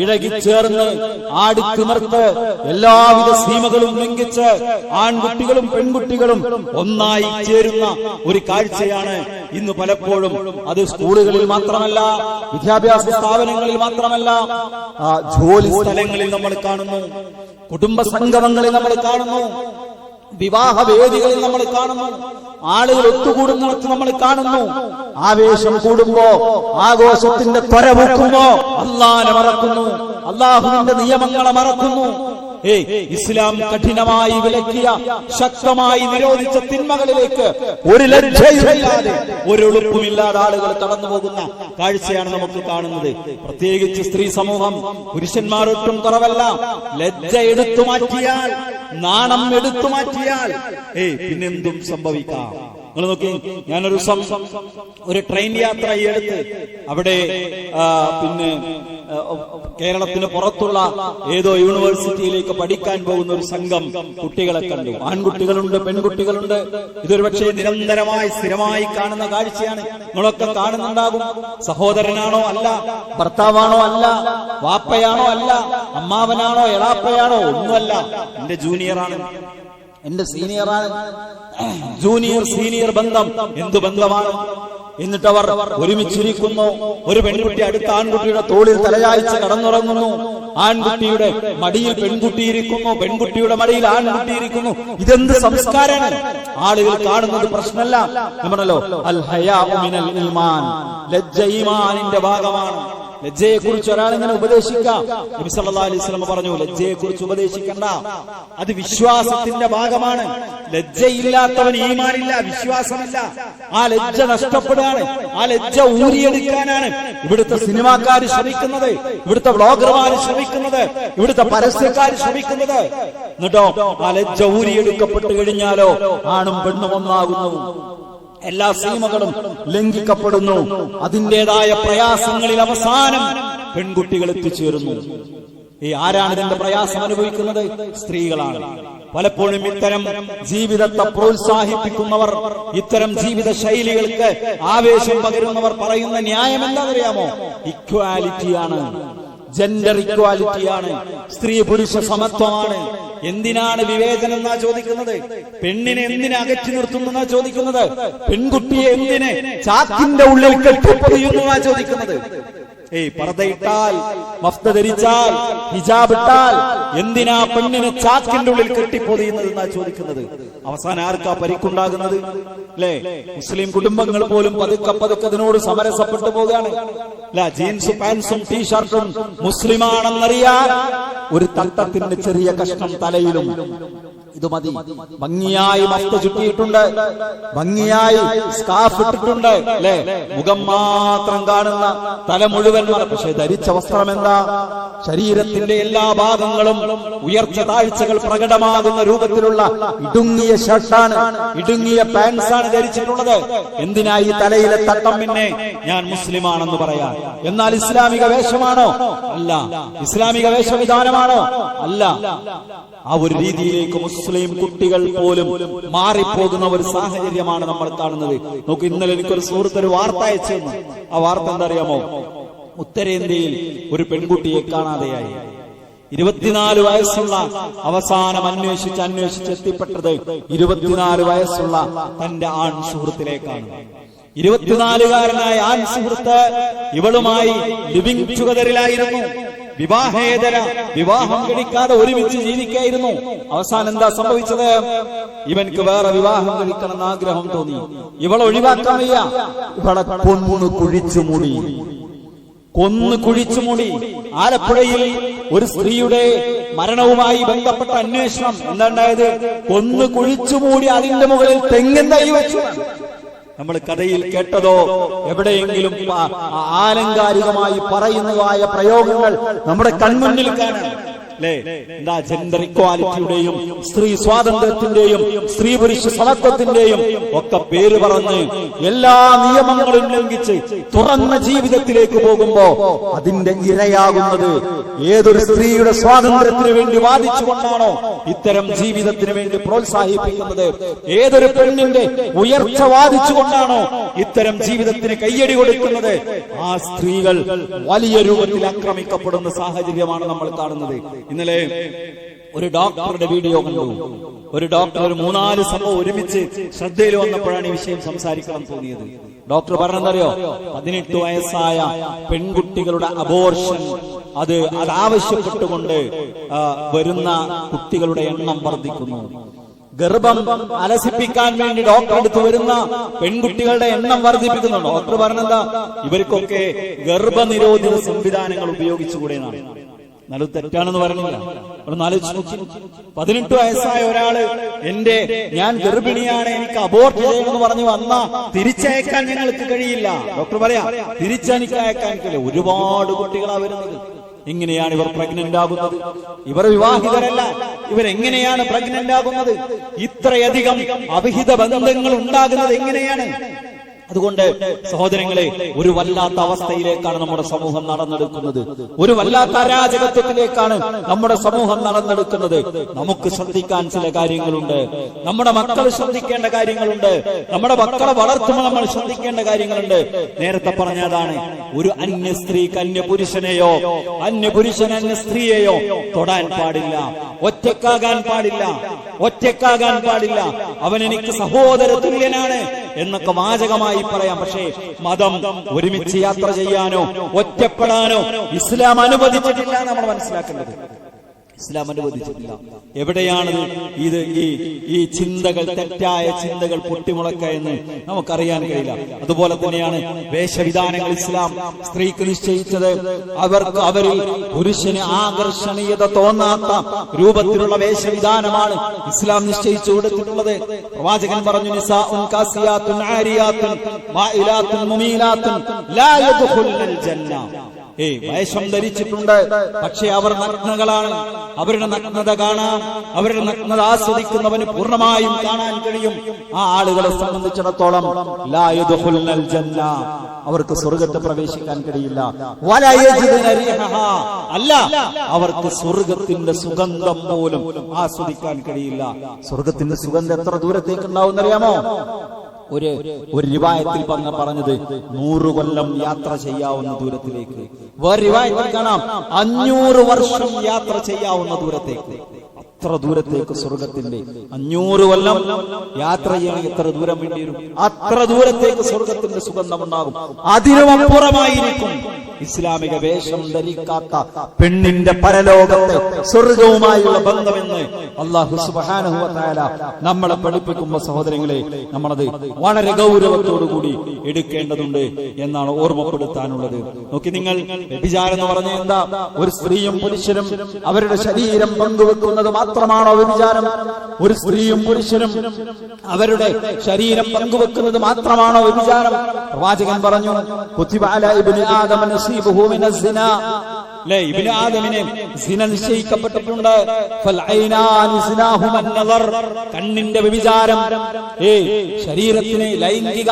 ഇഴകിച്ചേർന്ന് ആടിത്തിമർത്ത് എല്ലാവിധ സീമകളും ലംഘിച്ച് ആൺകുട്ടികളും പെൺകുട്ടികളും ഒന്നായി ചേരുന്ന ഒരു കാഴ്ചയാണ് ഇന്ന് പലപ്പോഴും. അത് സ്കൂളുകളിൽ മാത്രമല്ല, വിദ്യാഭ്യാസ സ്ഥാപനങ്ങളിൽ മാത്രമല്ല, ജോലി സ്ഥലങ്ങളിൽ നമ്മൾ കാണുന്നു, കുടുംബ സംഗമങ്ങളിൽ നമ്മൾ കാണുന്നു, വിവാഹ വേദികളിൽ നമ്മൾ കാണുന്നു, ആളുകൾ ഒത്തുകൂടുന്നിടത്ത് നമ്മൾ കാണുന്നു. ആവേശം കൂടുമ്പോ, ആഘോഷത്തിന്റെ ത്വര വെക്കുമ്പോ അല്ലാഹുവിനെ മറക്കുന്നു, അല്ലാഹുവിന്റെ നിയമങ്ങളെ മറക്കുന്നു. ഇസ്ലാം കഠിനമായി വിലക്കിയ, ശക്തമായി നിരോധിച്ച തിന്മകളിലേക്ക് ഒരു ലജ്ജയുമില്ലാതെ, ഒരു ഒളിപ്പുമില്ലാതെ ആളുകൾ കടന്നു പോകുന്ന കാഴ്ചയാണ് നമുക്ക് കാണുന്നത്. പ്രത്യേകിച്ച് സ്ത്രീ സമൂഹം, പുരുഷന്മാരൊട്ടും കുറവല്ല. ലജ്ജ എടുത്തു മാറ്റിയാൽ, നാണം എടുത്തു മാറ്റിയാൽ പിന്നെന്തും സംഭവിക്കാം. നിങ്ങൾ നോക്കി, ഞാനൊരു ഒരു ട്രെയിൻ യാത്ര എടുത്ത് അവിടെ പിന്നെ കേരളത്തിന് പുറത്തുള്ള ഏതോ യൂണിവേഴ്സിറ്റിയിലേക്ക് പഠിക്കാൻ പോകുന്ന ഒരു സംഘം കുട്ടികളെ കണ്ടു. ആൺകുട്ടികളുണ്ട്, പെൺകുട്ടികളുണ്ട്. ഇതൊരു പക്ഷേ നിരന്തരമായി സ്ഥിരമായി കാണുന്ന കാഴ്ചയാണ്. നിങ്ങളൊക്കെ കാണുന്നുണ്ടാകും. സഹോദരനാണോ അല്ല, ഭർത്താവാണോ അല്ല, വാപ്പയാണോ അല്ല, അമ്മാവനാണോ എളാപ്പയാണോ ഒന്നുമല്ല, എന്റെ ജൂനിയറാണ്, എന്റെ സീനിയറാണ്. ജൂനിയർ സീനിയർ ബന്ധം എന്ത് ബന്ധമാണ്? എന്നിട്ടവർ ഒരുമിച്ചിരിക്കുന്നു. ഒരു പെൺകുട്ടി അടുത്ത ആൺകുട്ടിയുടെ തോളിൽ തലയാഴ്ച കടന്നുറങ്ങുന്നു. ആൺകുട്ടിയുടെ മടിയിൽ പെൺകുട്ടിയിരിക്കുന്നു, പെൺകുട്ടിയുടെ മടിയിൽ ആൺകുട്ടിയിരിക്കുന്നു. ഇതെന്ത് സംസ്കാരമാണ്? ആളുകൾ കാണുന്നത് പ്രശ്നമല്ല. നമ്മളല്ലോ അൽ ഹയാഉ മിനൽ ഈമാൻ, ലജ്ജ ഈമാനിന്റെ ഭാഗമാണ്. ലജ്ജയെ കുറിച്ച് ഒരാളിങ്ങനെ ഉപദേശിക്കാം. നബി സല്ലല്ലാഹു അലൈഹി വസല്ലം പറഞ്ഞു, ലജ്ജയെ കുറിച്ച് ഉപദേശിക്കണ്ട, അത് വിശ്വാസത്തിന്റെ ഭാഗമാണ്. ലജ്ജയില്ലാത്തവൻ ഈമാനില്ല, വിശ്വാസമില്ല. ആ ലജ്ജ നഷ്ടപ്പെടുകയാണ്. ആ ലജ്ജ ഊരിയെടുക്കാനാണ് ഇവിടുത്തെ സിനിമാക്കാർ ശ്രമിക്കുന്നത്, ഇവിടുത്തെ വ്ളോഗർമാർ ശ്രമിക്കുന്നത്, ഇവിടുത്തെ പരസ്യക്കാർ ശ്രമിക്കുന്നത്. എന്നിട്ടോ ആ ലജ്ജ ഊരിയെടുക്കപ്പെട്ടു കഴിഞ്ഞാലോ ആണും പെണ്ണും ഒന്നാകുന്നു. എല്ലാ സീമകളും ലംഘിക്കപ്പെടുന്നു. അതിൻ്റെതായ പ്രയാസങ്ങളിൽ അവസാനം പെൺകുട്ടികൾ എത്തിച്ചേരുന്നു. ആരാണ് ഇതിന്റെ പ്രയാസം അനുഭവിക്കുന്നത്? സ്ത്രീകളാണ്. പലപ്പോഴും ഇത്തരം ജീവിതത്തെ പ്രോത്സാഹിപ്പിക്കുന്നവർ, ഇത്തരം ജീവിത ശൈലികൾക്ക് ആവേശം പകരുന്നവർ പറയുന്ന ന്യായം എന്താണെന്നറിയാമോ? ഇക്വാലിറ്റിയാണ്, ജെൻഡർ ഇക്വാലിറ്റിയാണ്, സ്ത്രീ പുരുഷ സമത്വമാണ്. എന്തിനാണ് വിവേചനം എന്നാ ചോദിക്കുന്നത്? പെണ്ണിനെ എന്തിനെ അകറ്റി നിർത്തുന്നു ചോദിക്കുന്നത്? പെൺകുട്ടിയെ എന്തിനെ ചാക്കിന്റെ ഉള്ളിൽ കെട്ടിപ്പൊതിയുന്നു ചോദിക്കുന്നത്? പർദ്ദയിട്ടാൽ, മഫ്ത ധരിച്ചാൽ, ഹിജാബ് ഇട്ടാൽ എന്തിനാ പെണ്ണിനെ ചാക്കിന്റെ ഉള്ളിൽ കെട്ടിപ്പൊതിയുന്നത് എന്നാ ചോദിക്കുന്നത്? അവസാനം ആർക്കാ പരിക്കുണ്ടാകുന്നത്? അല്ലേ? മുസ്ലിം കുടുംബങ്ങൾ പോലും പതുക്കെ പതുക്കെ അതിനോട് സമരസപ്പെട്ടു പോവുകയാണ്. അല്ല, ജീൻസും പാൻസും ടീഷർട്ടും മുസ്ലിമാണെന്നറിയാൻ ഒരു തട്ടത്തിന്റെ ചെറിയ കഷ്ണം തലയിലും ഇത് മതി. ഭംഗിയായി മഫ്ത ചുറ്റിയിട്ടുണ്ട്, ഭംഗിയായി സ്കാർഫ് ഇട്ടിട്ടുണ്ട്, അല്ലെ? മുഖം മാത്രം കാണുന്ന, തല മുഴുവൻ. പക്ഷെ ധരിച്ച വസ്ത്രം എന്താ? ശരീരത്തിന്റെ എല്ലാ ഭാഗങ്ങളും ഉയർച്ച താഴ്ചകൾ പ്രകടമാകുന്ന രൂപത്തിലുള്ള ഇടുങ്ങിയ ഷർട്ടാണ്, ഇടുങ്ങിയ പാൻസാണ് ധരിച്ചിട്ടുള്ളത്. എന്തിനായി തലയിലെ തട്ടം? പിന്നെ ഞാൻ മുസ്ലിമാണെന്ന് പറയാൻ. എന്നാൽ ഇസ്ലാമിക വേഷമാണോ? അല്ല. ഇസ്ലാമിക വേഷവിധാനമാണോ? അല്ല. ആ ഒരു രീതിയിലേക്ക് മുസ്ലിം കുട്ടികൾ പോലും മാറിപ്പോകുന്ന ഒരു സാഹചര്യമാണ് നമ്മൾ കാണുന്നത്. നോക്കൂ, ഇന്നലെ എനിക്കൊരു സുഹൃത്ത് ഒരു വാർത്ത അയച്ചു. ആ വാർത്ത എന്താ അറിയാമോ? ഉത്തരേന്ത്യയിൽ ഒരു പെൺകുട്ടിയെ കാണാതെയായി. 24 വയസ്സുള്ള, അവസാനം അന്വേഷിച്ച് എത്തിപ്പെട്ടത് 24 വയസ്സുള്ള തന്റെ ആൺ സുഹൃത്തിലേക്കാണ്. 24-കാരനായ ആൺ സുഹൃത്ത് ഇവളുമായി ലിവിംഗ് ടുഗദറിലായിരുന്നു. വിവാഹം കഴിക്കാതെ ഒരുമിച്ച് ജീവിക്കായിരുന്നു. അവസാനം എന്താ സംഭവിച്ചത്? ഇവൻക്ക് വേറെ വിവാഹം കഴിക്കണമെന്ന് ആഗ്രഹം തോന്നി. ഇവളെ ഒഴിവാക്കാൻ വയ്യ. ഇവളെ കൊന്നു കുഴിച്ചു മൂടി. ആലപ്പുഴയിൽ ഒരു സ്ത്രീയുടെ മരണവുമായി ബന്ധപ്പെട്ട അന്വേഷണം എന്താണ്ടായത്? കൊന്നു കുഴിച്ചു മൂടി അതിന്റെ മുകളിൽ തെങ്ങിൻ തൈ വെച്ചു. നമ്മൾ കഥയിൽ കേട്ടതോ എവിടെയെങ്കിലും ആലങ്കാരികമായി പറയുന്നതായ പ്രയോഗങ്ങൾ നമ്മുടെ കൺമുന്നിൽ കാണാം. അല്ലെ? എന്താ ജെൻഡർ ഇക്വാലിറ്റിയുടെയും സ്ത്രീ സ്വാതന്ത്ര്യത്തിന്റെയും സ്ത്രീ പുരുഷ സമത്വത്തിന്റെയും ഒക്കെ പേര് പറഞ്ഞ് എല്ലാ നിയമങ്ങളും ലംഘിച്ച് തുറന്ന ജീവിതത്തിലേക്ക് പോകുമ്പോ അതിന്റെ ഇരയാകുന്നത് ഏതൊരു സ്ത്രീയുടെ സ്വാതന്ത്ര്യത്തിന് വേണ്ടി വാദിച്ചുകൊണ്ടാണോ ഇത്തരം ജീവിതത്തിന് വേണ്ടി പ്രോത്സാഹിപ്പിക്കുന്നത്, ഏതൊരു പെണ്ണിന്റെ ഉയർച്ച വാദിച്ചുകൊണ്ടാണോ ഇത്തരം ജീവിതത്തിന് കയ്യടി കൊടുക്കുന്നത്, ആ സ്ത്രീകൾ വലിയ രൂപത്തിൽ ആക്രമിക്കപ്പെടുന്ന സാഹചര്യമാണ് നമ്മൾ കാണുന്നത്. ഇന്നലെ ഒരു ഡോക്ടറുടെ വീഡിയോ കണ്ടു. ഒരു ഡോക്ടർ ഒരു 3-4 സംഭവം ഒരുമിച്ച് ശ്രദ്ധയിൽ വന്നപ്പോഴാണ് ഈ വിഷയം സംസാരിക്കണം തോന്നിയത്. ഡോക്ടർ പറഞ്ഞതറിയോ? 18 വയസ്സായ പെൺകുട്ടികളുടെ അബോർഷൻ അതാവശ്യപ്പെട്ടുകൊണ്ട് വരുന്ന കുട്ടികളുടെ എണ്ണം വർദ്ധിക്കുന്നു. ഗർഭം അലസിപ്പിക്കാൻ വേണ്ടി ഡോക്ടർ അടുത്ത് വരുന്ന പെൺകുട്ടികളുടെ എണ്ണം വർദ്ധിപ്പിക്കുന്നു. ഡോക്ടർ പറഞ്ഞെന്താ? ഇവർക്കൊക്കെ ഗർഭനിരോധന സംവിധാനങ്ങൾ ഉപയോഗിച്ചുകൂടെന്നാണ്. നല്ല തെറ്റാണെന്ന് പറഞ്ഞില്ല. 18 വയസ്സായ ഒരാള് ഞാൻ ഗർഭിണിയാണ്, എനിക്ക് അബോർട്ട് ചെയ്യണമെന്ന് പറഞ്ഞു വന്നാ തിരിച്ചയക്കാൻ ഞങ്ങൾക്ക് കഴിയില്ല. ഡോക്ടർ പറയാ തിരിച്ചെനിക്ക് അയക്കാൻ കഴിയില്ല. ഒരുപാട് കുട്ടികളാ വരുന്നത്. എങ്ങനെയാണ് ഇവർ പ്രഗ്നന്റ് ആകുന്നത്? ഇവർ വിവാഹിതരല്ല. ഇവരെങ്ങനെയാണ് പ്രഗ്നന്റ് ആകുന്നത്? ഇത്രയധികം അവിഹിത ബന്ധങ്ങൾ ഉണ്ടാകുന്നത് എങ്ങനെയാണ്? അതുകൊണ്ട് സഹോദരങ്ങളെ, ഒരു വല്ലാത്ത അവസ്ഥയിലേക്കാണ് നമ്മുടെ സമൂഹം നടന്നെടുക്കുന്നത്. ഒരു വല്ലാത്ത അരാജകത്വത്തിലേക്കാണ് നമ്മുടെ സമൂഹം നടന്നെടുക്കുന്നത്. നമുക്ക് ശ്രദ്ധിക്കാൻ ചില കാര്യങ്ങളുണ്ട്. നമ്മുടെ മക്കൾ ശ്രദ്ധിക്കേണ്ട കാര്യങ്ങളുണ്ട്. നമ്മുടെ മക്കളെ വളർത്തുമ്പോൾ നമ്മൾ ശ്രദ്ധിക്കേണ്ട കാര്യങ്ങളുണ്ട്. നേരത്തെ പറഞ്ഞതാണ്, ഒരു അന്യ സ്ത്രീക്ക് അന്യ പുരുഷനെയോ അന്യ പുരുഷൻ അന്യ സ്ത്രീയെയോ തൊടാൻ പാടില്ല, ഒറ്റക്കാകാൻ പാടില്ല, ഒറ്റക്കാകാൻ പാടില്ല. അവൻ എനിക്ക് സഹോദര തുല്യനാണ് എന്നൊക്കെ വാചകമായി പറയാം. പക്ഷേ മതം ഒരുമിച്ച് യാത്ര ചെയ്യാനോ ഒറ്റപ്പെടാനോ ഇസ്ലാം അനുവദിച്ചിട്ടില്ല. നമ്മൾ മനസ്സിലാക്കേണ്ടത് ഇസ്ലാം അനുവദിച്ചിട്ടില്ല. എവിടെയാണ് ഇത് ഈ ചിന്തകൾ, തെറ്റായ ചിന്തകൾ പൊട്ടിമുളക്കുക എന്ന് നമുക്കറിയാൻ കഴിയില്ല. അതുപോലെ തന്നെയാണ് വേഷവിധാനങ്ങൾ ഇസ്ലാം സ്ത്രീക്ക് നിശ്ചയിച്ചത്. അവരിൽ പുരുഷന് ആകർഷണീയത തോന്നാത്ത രൂപത്തിലുള്ള വേഷവിധാനമാണ് ഇസ്ലാം നിശ്ചയിച്ചു കൊടുത്തിട്ടുള്ളത്. പ്രവാചകൻ പറഞ്ഞു, നിസാഉൻ കാസിയാത്തുൻ ആരിയാത്തുൻ മായിലാത്തുൻ മുമീലാത്തുൻ ലാ യദ്ഖുലുൽ ജന്ന. വേഷം ധരിച്ചിട്ടുണ്ട്, പക്ഷെ അവർ നഗ്നകളാണ്. അവരുടെ നഗ്നത കാണാം, അവരുടെ നഗ്നത ആസ്വദിക്കുന്നവന് പൂർണ്ണമായും കാണാൻ കഴിയും. ആ ആളുകളെ സംബന്ധിച്ചിടത്തോളം ലാ യദ്ഖുലുൽ ജന്ന, അവർക്ക് സ്വർഗ്ഗത്തിൽ പ്രവേശിക്കാൻ കഴിയില്ല. വലാ യജിദുന റിഹഹാ, അല്ല അവർക്ക് സ്വർഗ്ഗത്തിന്റെ സുഗന്ധം പോലും ആസ്വദിക്കാൻ കഴിയില്ല. സ്വർഗ്ഗത്തിന്റെ സുഗന്ധം എത്ര ദൂരത്തേക്ക് ഉണ്ടാവുമെന്നറിയാമോ? ഒരു റിവായത്തിൽ പറഞ്ഞത് 100 കൊല്ലം യാത്ര ചെയ്യാവുന്ന ദൂരത്തിലേക്ക്. വേറെ റിവായത്തിൽ കാണാം 500 വർഷം യാത്ര ചെയ്യാവുന്ന ദൂരത്തേക്ക്. അത്ര ദൂരത്തേക്ക് സ്വർഗത്തിന്റെ 500 കൊല്ലം യാത്ര ചെയ്യണമെങ്കിൽ എത്ര ദൂരം വേണ്ടി വരും? അത്ര ദൂരത്തേക്ക് സ്വർഗത്തിന്റെ സുഗന്ധം ഉണ്ടാകും. അതിനുമപ്പുറമായിരിക്കും ഇസ്ലാമിക വേഷം ധരിക്കാത്ത പെണ്ണിന്റെ പരലോകത്തെ സ്വർഗവുമായുള്ള ബന്ധമെന്ന് അല്ലാഹു സുബ്ഹാനഹു വ തആല നമ്മളെ പഠിപ്പിക്കുമ്പോൾ സഹോദരങ്ങളെ, നമ്മളത് വളരെ ഗൗരവത്തോടുകൂടി എടുക്കേണ്ടതുണ്ട് എന്നാണ് ഓർമ്മപ്പെടുത്താനുള്ളത്. നോക്കി, നിങ്ങൾ വ്യഭിചാരം എന്ന് പറഞ്ഞ എന്താ? ഒരു സ്ത്രീയും പുരുഷനും അവരുടെ ശരീരം പങ്കുവെക്കുന്നത് മാത്രമാണോ വ്യഭിചാരം? ഒരു സ്ത്രീയും പുരുഷനും അവരുടെ ശരീരം പങ്കുവെക്കുന്നത് മാത്രമാണോ വ്യഭിചാരം? പ്രവാചകൻ പറഞ്ഞു, കുതിബ അലാ ഇബ്നി ആദമ നസീബുഹു മിനസ് സിനാ. ഇബ്നു ആദമിനെ സിന നിശ്ചയിക്കപ്പെട്ടിട്ടുണ്ട്. ഫൽഐനാനി സിനാഹുമൻ നദർ, കണ്ണിന്റെ വ്യഭിചാരം. ശരീരത്തിന് ലൈംഗിക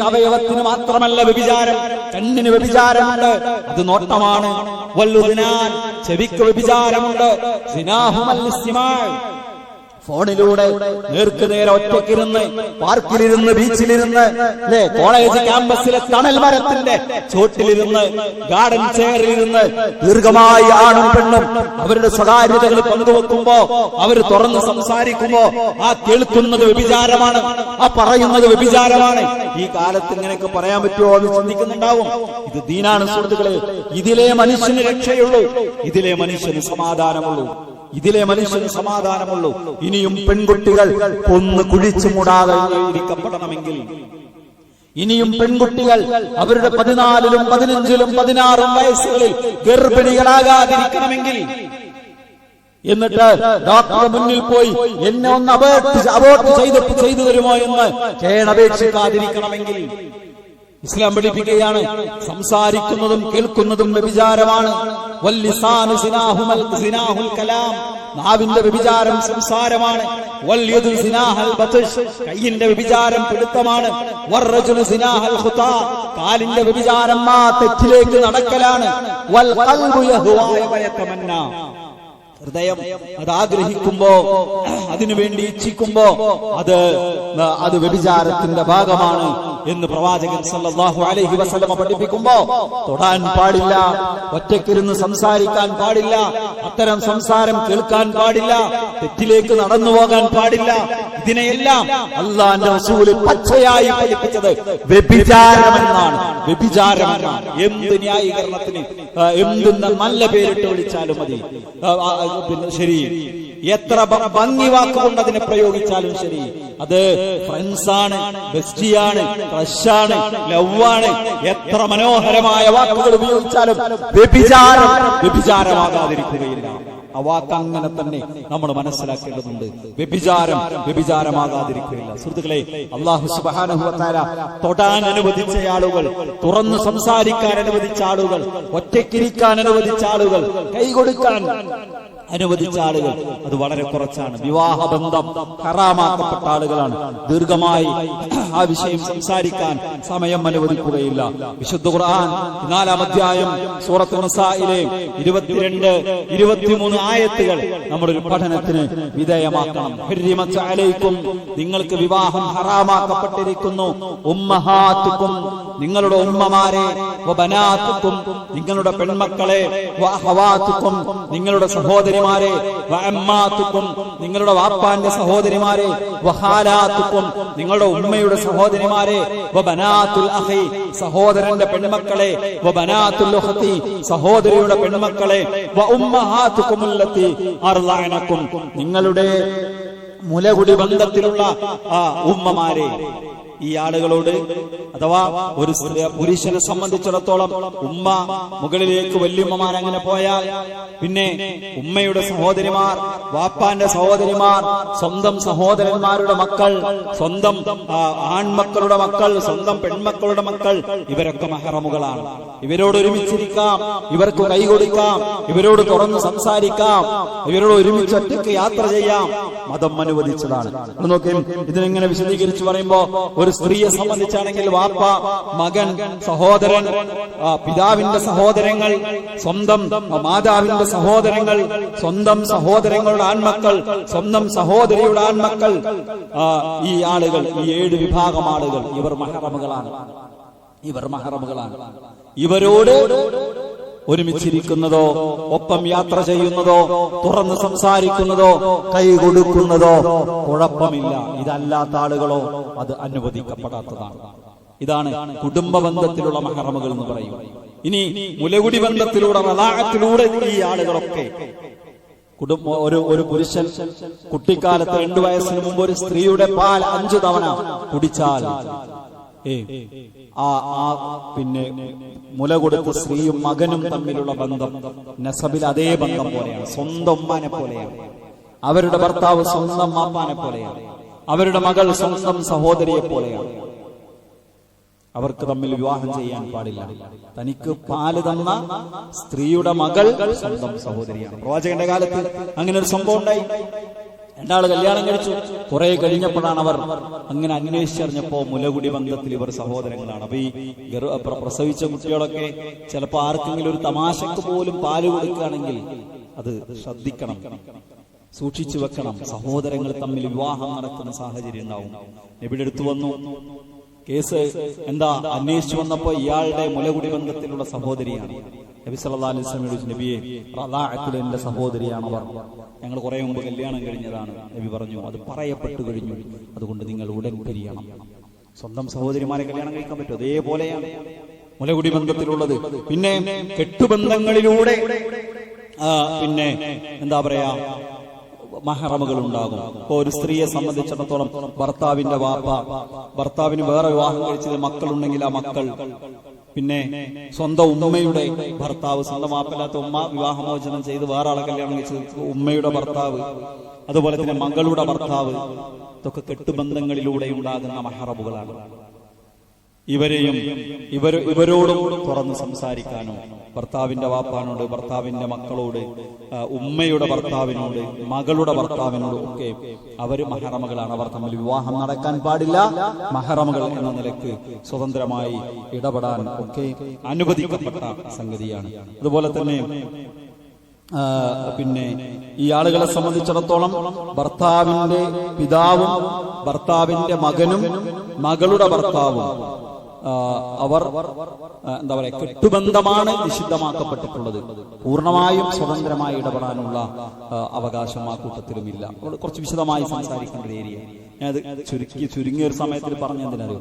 അവയവത്തിന് മാത്രമല്ല വ്യഭിചാരം, കണ്ണിന് വ്യഭിചാരമുണ്ട്, അത് നോട്ടമാണ്. വല്ലുദ്നാൻ, ചെവിക്ക് വ്യഭിചാരമുണ്ട്. സിനാഹുമൽ ഇസ്തിമാ, ഫോണിലൂടെ നേർക്കുനേരെ ഒറ്റക്കിരുന്ന് പാർക്കിലിരുന്ന് ബീച്ചിലിരുന്ന് കോളേജ് ക്യാമ്പസിലെ തണൽ മരത്തിന്റെ ചോട്ടിലിരുന്ന് ഗാർഡൻ ചെയറിലിരുന്ന് ദീർഘമായി ആണും പെണ്ണും അവരുടെ സ്വകാര്യതകൾ പങ്കുവെക്കുമ്പോ, അവർ തുറന്ന് സംസാരിക്കുമ്പോ ആ കേൾക്കുന്നത് വ്യഭിചാരമാണ്, ആ പറയുന്നത് വ്യഭിചാരമാണ്. ഈ കാലത്ത് ഇങ്ങനെയൊക്കെ പറയാൻ പറ്റുമോ എന്ന് ചിന്തിക്കുന്നുണ്ടാവും. ഇത് ദീനാണ് സുഹൃത്തുക്കളെ. ഇതിലെ മനുഷ്യന് രക്ഷയുള്ളൂ, ഇതിലെ മനുഷ്യന് സമാധാനമുള്ളൂ, ഇതിലെ മനുഷ്യന് സമാധാനമുള്ളൂ. ഇനിയും പെൺകുട്ടികൾ ഒന്ന് കുഴിച്ചു മൂടാതെ ഇരിക്കപ്പെടണമെങ്കിൽ, ഇനിയും പെൺകുട്ടികൾ അവരുടെ 14-ലും 15-ലും 16-ഉം വയസ്സുകളിൽ ഗർഭിണികളാകാതിരിക്കണമെങ്കിൽ, എന്നിട്ട് ഡോക്ടറുടെ മുന്നിൽ പോയി എന്നെ ഒന്ന് അബോർട്ട് ചെയ്തു തരുമോ എന്ന് കേണപേക്ഷിക്കാതിരിക്കണമെങ്കിൽ, ഇസ്ലാം പഠിപ്പിക്കുകയാണ്, സംസാരിക്കുന്നതും കേൾക്കുന്നതും വ്യഭിചാരമാണ്. വല്ലിസാനു സിനാഹുൽ കലാം, നാവിന്റെ വ്യഭിചാരം സംസാരമാണ്. വൽയദു സിനാഹൽ ബത്ഷ്, കൈയിന്റെ വ്യഭിചാരം പിടുത്തമാണ്. വറജുലു സിനാഹൽ ഖുതാ, കാലിന്റെ വ്യഭിചാരം തെറ്റിലേക്ക് നടക്കലാണ്. വൽ ഖൽബു യഹ്വാ വയതമന്ന, ഹൃദയം അത് ആഗ്രഹിക്കുമ്പോ, അതിനുവേണ്ടി ഇച്ഛിക്കുമ്പോ അത് വ്യഭിചാരത്തിന്റെ ഭാഗമാണ് എന്ന് പ്രവാചകൻ സല്ലല്ലാഹു അലൈഹി വസല്ലം പഠിപ്പിക്കുമ്പോ തൊടാൻ പാടില്ല, ഒറ്റയ്ക്കിരുന്ന് സംസാരിക്കാൻ പാടില്ല, അത്തരം സംസാരം കേൾക്കാൻ പാടില്ല, തെറ്റിലേക്ക് നടന്നു പോകാൻ പാടില്ല. ഇതിനെയെല്ലാം അല്ലാഹുവിന്റെ റസൂല് പച്ചയായി പഠിപ്പിച്ചത് വ്യഭിചാരമെന്നാണ്. വ്യഭിചാരമെന്നാണ്. എന്ത് ന്യായീകരണത്തിന്, എന്തെന്ന നല്ല പേരിട്ട് വിളിച്ചാലും മതി, ശരി, എത്ര ഭംഗി വാക്കുകൊണ്ട് അതിനെ പ്രയോഗിച്ചാലും ശരി, അത് ഫ്രണ്ട്സാണ്, ബെസ്റ്റിയാണ്, ക്രഷാണ്, ലവാണ്, എത്ര മനോഹരമായ വാക്കുകൾ ഉപയോഗിച്ചാലും വ്യഭിചാരമാകാതിരിക്കുകയില്ല. ആ വാക്ക് അങ്ങനെ തന്നെ നമ്മൾ മനസ്സിലാക്കേണ്ടതുണ്ട്. വ്യഭിചാരമാകാതിരിക്കുകയില്ല. സുഹൃത്തുക്കളെ, അല്ലാഹു സുബ്ഹാനഹു വ തആല തൊടാൻ അനുവദിച്ച ആളുകൾ, തുറന്നു സംസാരിക്കാൻ അനുവദിച്ച ആളുകൾ, ഒറ്റയ്ക്കിരിക്കാൻ അനുവദിച്ച ആളുകൾ, കൈകൊടുക്കാൻ അനുവദിച്ച ആളുകൾ അത് വളരെ കുറച്ചാണ്. വിവാഹബന്ധം ഹറാമാക്കപ്പെട്ട ആളുകളാണ്. ദീർഘമായി ആ വിഷയം സംസാരിക്കാൻ സമയം അനുവദിക്കുകയില്ല. വിശുദ്ധ ഖുർആൻ 4-ാം അധ്യായം സൂറത്തുൽ നിസായിലെ 22-23 ആയത്തുകൾ നമ്മുടെ ഒരു പഠനത്തിന് വിധേയമാക്കണം. ഹുർരിമത് അലൈക്കും, നിങ്ങൾക്ക് വിവാഹം ഹറാമാക്കപ്പെട്ടിരിക്കുന്നു. ഉമ്മഹാത്തുക്കും, നിങ്ങളുടെ ഉമ്മമാരെ, വബനാത്തുക്കും, നിങ്ങളുടെ പെൺമക്കളെ, വഅഖവാത്തുക്കും, നിങ്ങളുടെ സഹോദരിമാരെ, വഅമ്മാത്തുക്കും, നിങ്ങളുടെ വാപ്പാന്റെ സഹോദരിമാരെ, വഖാലാത്തുക്കും, നിങ്ങളുടെ ഉമ്മയുടെ സഹോദരിമാരെ, വബനാത്തുൽ അഖി, സഹോദരന്റെ പെൺമക്കളെ, വബനാത്തുൽ ഉഖ്തി, സഹോദരിയുടെ പെൺമക്കളെ, വഉമ്മഹാത്തുക്കും അല്ലത്തി അർളഅനക്കും, നിങ്ങളുടെ മുലകുടി ബന്ധത്തിലുള്ള ഉമ്മമാരെ. ഈ ആളുകളോട്, അഥവാ ഒരു പുരുഷനെ സംബന്ധിച്ചിടത്തോളം ഉമ്മ മുകളിലേക്ക് വല്യമ്മമാർ അങ്ങനെ പോയാൽ, പിന്നെ ഉമ്മയുടെ സഹോദരിമാർ, വാപ്പാന്റെ സഹോദരിമാർ, സ്വന്തം സഹോദരന്മാരുടെ മക്കൾ, സ്വന്തം ആൺമക്കളുടെ മക്കൾ, സ്വന്തം പെൺമക്കളുടെ മക്കൾ, ഇവരൊക്കെ മഹറമുകളാണ്. ഇവരോട് ഒരുമിച്ചിരിക്കാം, ഇവർക്ക് കൈകൊടുക്കാം, ഇവരോട് തുറന്ന് സംസാരിക്കാം, ഇവരോട് ഒരുമിച്ച് ഒറ്റയ്ക്ക് യാത്ര ചെയ്യാം. മതം അനുവദിച്ചതാണ്. നോക്കി, ഇതിനെങ്ങനെ വിശദീകരിച്ച് പറയുമ്പോ, ഒരു സ്ത്രീയെ സംബന്ധിച്ചാണെങ്കിൽ വാപ്പ, മകൻ, സഹോദരൻ, പിതാവിന്റെ സഹോദരങ്ങൾ, സ്വന്തം മാതാവിന്റെ സഹോദരങ്ങൾ, സ്വന്തം സഹോദരങ്ങളുടെ ആൺമക്കൾ, സ്വന്തം സഹോദരിയുടെ ആൺമക്കൾ, ഈ ആളുകൾ, ഈ 7 വിഭാഗം ആളുകൾ, ഇവർ മഹറമുകളാണ്. ഇവരോട് ഒരുമിച്ചിരിക്കുന്നതോ, ഒപ്പം യാത്ര ചെയ്യുന്നതോ, തുറന്ന് സംസാരിക്കുന്നതോ, കൈ കൊടുക്കുന്നതോ കുഴപ്പമില്ല. ഇതല്ലാത്ത ആളുകളോ അത് അനുവദിക്കപ്പെടാത്തതാണ്. ഇതാണ് കുടുംബ ബന്ധത്തിലുള്ള മഹറമുകൾ എന്ന് പറയും. ഇനി മുലകുടി ബന്ധത്തിലൂടെ, റളാഅത്തിലൂടെ ഈ ആളുകളൊക്കെ, ഒരു പുരുഷൻ കുട്ടിക്കാലത്ത് 2 വയസ്സിന് മുമ്പ് ഒരു സ്ത്രീയുടെ പാൽ 5 തവണ കുടിച്ചാൽ, പിന്നെ മുല കൊടുത്ത സ്ത്രീയും മകനും തമ്മിലുള്ള ബന്ധം നസബിൽ അതേ ബന്ധം പോലെയാണ്. സ്വന്തം ഉമ്മാനെ പോലെയാണ്. അവരുടെ ഭർത്താവ് സ്വന്തം മാപ്പാനെ പോലെയാണ്. അവരുടെ മകൾ സ്വന്തം സഹോദരിയെ പോലെയാണ്. അവർക്ക് തമ്മിൽ വിവാഹം ചെയ്യാൻ പാടില്ല. തനിക്ക് പാല് തന്ന സ്ത്രീയുടെ മകൾ സ്വന്തം സഹോദരിയാണ്. പ്രവാചകന്റെ കാലത്ത് അങ്ങനെ ഒരു സംഭവം ഉണ്ടായി. 2 ആള് കല്യാണം കഴിച്ചു. കുറെ കഴിഞ്ഞപ്പോഴാണ് അവർ അങ്ങനെ അന്വേഷിച്ചറിഞ്ഞപ്പോ മുലകുടി ബന്ധത്തിൽ ഇവർ സഹോദരങ്ങളാണ്. അപ്പൊ ഈ പ്രസവിച്ച കുട്ടികളൊക്കെ ചിലപ്പോ ആർക്കെങ്കിലും ഒരു തമാശക്ക് പോലും പാല് കൊടുക്കുകയാണെങ്കിൽ അത് ശ്രദ്ധിക്കണം, സൂക്ഷിച്ചു വെക്കണം. സഹോദരങ്ങൾ തമ്മിൽ വിവാഹം നടക്കുന്ന സാഹചര്യം ഉണ്ടാവും. നബിയുടെ അടുത്ത് വന്നു, കേസ് എന്താ അന്വേഷിച്ചു വന്നപ്പോ ഇയാളുടെ മുലകുടി ബന്ധത്തിലുള്ള സഹോദരിയാണ്. നബി സല്ലല്ലാഹു അലൈഹി വസല്ലം ചോദിച്ചു, നബിയെ, റളാഅത്തിൽ എന്റെ സഹോദരിയാണ് അവർ, ഞങ്ങൾ കുറെ മുമ്പ് കല്യാണം കഴിഞ്ഞതാണ്. നബി പറഞ്ഞു, അത് പറയപ്പെട്ടു കഴിഞ്ഞു, അതുകൊണ്ട് നിങ്ങൾ ഉടൻ പിരിയണം. സ്വന്തം സഹോദരിമാരെ കല്യാണം കഴിക്കാൻ പറ്റും. അതേപോലെയാണ് മുലകുടി ബന്ധത്തിലുള്ളത്. പിന്നെ കെട്ടുബന്ധങ്ങളിലൂടെ പിന്നെ എന്താ പറയാ, മഹറമുകൾ ഉണ്ടാകും. ഇപ്പൊ ഒരു സ്ത്രീയെ സംബന്ധിച്ചിടത്തോളം ഭർത്താവിന്റെ വാപ്പ, ഭർത്താവിന് വേറെ വിവാഹം കഴിച്ചത് മക്കളുണ്ടെങ്കിൽ ആ മക്കൾ, പിന്നെ സ്വന്തം ഉമ്മയുടെ ഭർത്താവ്, സ്വന്തം വാപ്പല്ലാത്ത ഉമ്മ വിവാഹമോചനം ചെയ്ത് വേറെ ആളെ കല്യാണം കഴിച്ചത് ഉമ്മയുടെ ഭർത്താവ്, അതുപോലെ തന്നെ മകളുടെ ഭർത്താവ്, ഇതൊക്കെ കെട്ടുബന്ധങ്ങളിലൂടെ ഉണ്ടാകുന്ന മഹറമുകളാണ്. ഇവരോടും തുറന്ന് സംസാരിക്കാനും, ഭർത്താവിന്റെ വാപ്പാനോട്, ഭർത്താവിന്റെ മക്കളോട്, ഉമ്മയുടെ ഭർത്താവിനോട്, മകളുടെ ഭർത്താവിനോട് ഒക്കെ അവര് മഹറമകളാണ്. അവർ തമ്മിൽ വിവാഹം നടക്കാൻ പാടില്ല. മഹറമകൾ എന്ന നിലക്ക് സ്വതന്ത്രമായി ഇടപെടാൻ ഒക്കെ അനുവദിക്കപ്പെട്ട സംഗതിയാണ്. അതുപോലെ തന്നെ പിന്നെ ഈ ആളുകളെ സംബന്ധിച്ചിടത്തോളം ഭർത്താവിന്റെ പിതാവും ഭർത്താവിന്റെ മകനും മകളുടെ ഭർത്താവും അവർ എന്താ പറയാ കെട്ടുബന്ധമാണ് നിഷിദ്ധമാക്കപ്പെട്ടിട്ടുള്ളത്. പൂർണ്ണമായും സ്വതന്ത്രമായി ഇടപെടാനുള്ള അവകാശം ആ കൂട്ടത്തിലുമില്ല. കുറച്ച് വിശദമായി സംസാരിക്കേണ്ട ഒരു ഏരിയ ഞാനത് ചുരുങ്ങിയ ഒരു സമയത്തിൽ പറഞ്ഞെന്തിനറിയോ,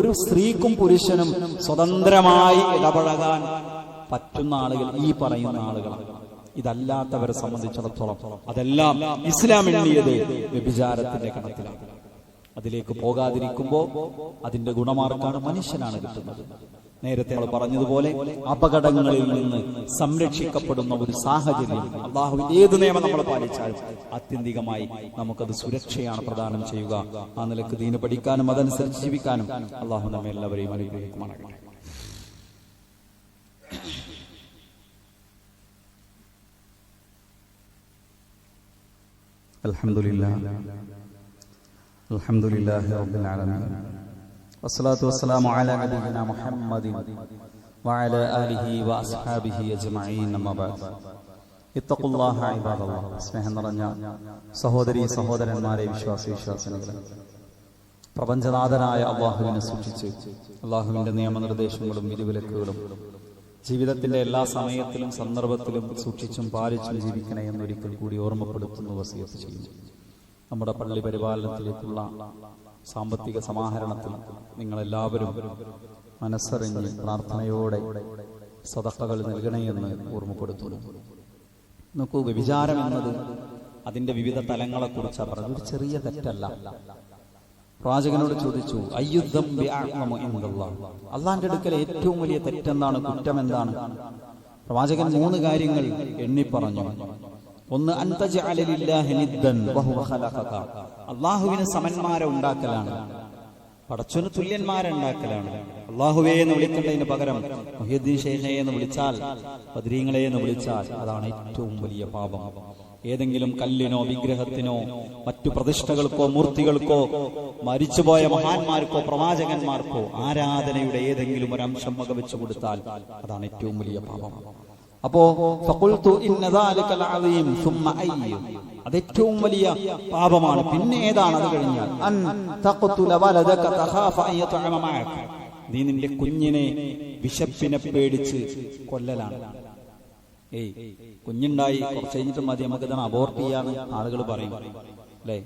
ഒരു സ്ത്രീക്കും പുരുഷനും സ്വതന്ത്രമായി ഇടപഴകാൻ പറ്റുന്ന ആളുകൾ ഈ പറയുന്ന ആളുകളാണ്. ഇതല്ലാത്തവരെ സംബന്ധിച്ചിടത്തോളം അതെല്ലാം ഇസ്ലാം എണ്ണിയത് വ്യഭിചാരത്തിന്റെ കണത്തിലാണ്. അതിലേക്ക് പോകാതിരിക്കുമ്പോൾ അതിന്റെ ഗുണമാർക്കാണ് മനുഷ്യനാണ് കിട്ടുന്നത്. നേരത്തെ നമ്മൾ പറഞ്ഞതുപോലെ അപകടങ്ങളിൽ നിന്ന് സംരക്ഷിക്കപ്പെടുന്ന ഒരു സാഹചര്യം അള്ളാഹു ഏത് നിയമം നമ്മൾ പാലിച്ചാലും ആത്യന്തികമായി നമുക്കത് സുരക്ഷയാണ് പ്രദാനം ചെയ്യുക. ആ നിലക്ക് ദീന് പഠിക്കാനും അതനുസരിച്ച് ജീവിക്കാനും അള്ളാഹു നമ്മെ എല്ലാവരെയും അനുഗ്രഹിക്കുമാറാകട്ടെ. അൽഹംദുലില്ലാഹി റബ്ബിൽ ആലമീൻ വസ്സലാത്തു വസ്സലാമു അലാ നബിയിനാ മുഹമ്മദിൻ വഅലാ ആലിഹി വഅസ്ഹാബിഹി അജ്മഈൻ. അമ്മാ ബഅദ്. ഇത്തഖുല്ലാഹ ഇബാദല്ലാഹ്. സ്നേഹം നിറഞ്ഞ സഹോദരീ സഹോദരന്മാരെ, വിശ്വാസിനികളെ, പ്രപഞ്ചനാഥനായ അല്ലാഹുവിനെ സൂക്ഷിച്ച് അല്ലാഹുവിന്റെ നിയമനിർദ്ദേശങ്ങളും വിധിവിലക്കുകളും ജീവിതത്തിന്റെ എല്ലാ സമയത്തിലും സന്ദർഭത്തിലും സൂക്ഷിച്ചും പാലിച്ചും ജീവിക്കണേ എന്നൊരിക്കൽ കൂടി ഓർമ്മപ്പെടുത്തുന്നു, വസിയത്ത് ചെയ്യുന്നു. നമ്മുടെ പള്ളി പരിപാലനത്തിലേക്കുള്ള സാമ്പത്തിക സമാഹരണത്തിൽ നിങ്ങളെല്ലാവരും മനസ്സറിഞ്ഞ് പ്രാർത്ഥനയോടെ സദഖകൾ നൽകണമെന്ന് ഓർമ്മപ്പെടുത്തുന്നു. നോക്കൂ, വ്യഭിചാരം എന്നത് അതിന്റെ വിവിധ തലങ്ങളെക്കുറിച്ചാണ് പറഞ്ഞത്. ഒരു ചെറിയ തെറ്റല്ല. പ്രവാചകനോട് ചോദിച്ചു, അള്ളാന്റെ അടുക്കൽ ഏറ്റവും വലിയ തെറ്റെന്താണ്, കുറ്റം എന്താണ്? പ്രവാചകൻ 3 കാര്യങ്ങൾ എണ്ണി പറഞ്ഞു. ഒന്ന്, അള്ളാഹുവിന് സമന്മാരെ ഉണ്ടാക്കലാണ്, പടച്ചവന് തുല്യന്മാരെ ഉണ്ടാക്കലാണ്. അള്ളാഹുവേ എന്ന് വിളിക്കേണ്ടതിന് പകരം മുഹ്യിദ്ദീൻ ഷെയ്ഖേ എന്ന് വിളിച്ചാൽ, ബദ്രീങ്ങളെ എന്ന് വിളിച്ചാൽ അതാണ് ഏറ്റവും വലിയ പാപം. ഏതെങ്കിലും കല്ലിനോ വിഗ്രഹത്തിനോ മറ്റു പ്രതിഷ്ഠകൾക്കോ മൂർത്തികൾക്കോ മരിച്ചുപോയ മഹാന്മാർക്കോ പ്രവാചകന്മാർക്കോ ആരാധനയുടെ ഏതെങ്കിലും ഒരു അംശം വകവെച്ചു കൊടുത്താൽ അതാണ് ഏറ്റവും വലിയ പാപം. അപ്പോ അത് ഏറ്റവും വലിയ പാപമാണ്. പിന്നെ ഏതാണ്? അത് കഴിഞ്ഞാൽ നീ നിന്റെ കുഞ്ഞിനെ വിശപ്പിനെ പേടിച്ച് കൊല്ലലാണ്. കുഞ്ഞുണ്ടായി കുറച്ച് കഴിഞ്ഞിട്ട് മതി, നമുക്ക് ഇതാണ് അബോർട്ട് ചെയ്യാന്ന് ആളുകൾ പറയും അല്ലേ?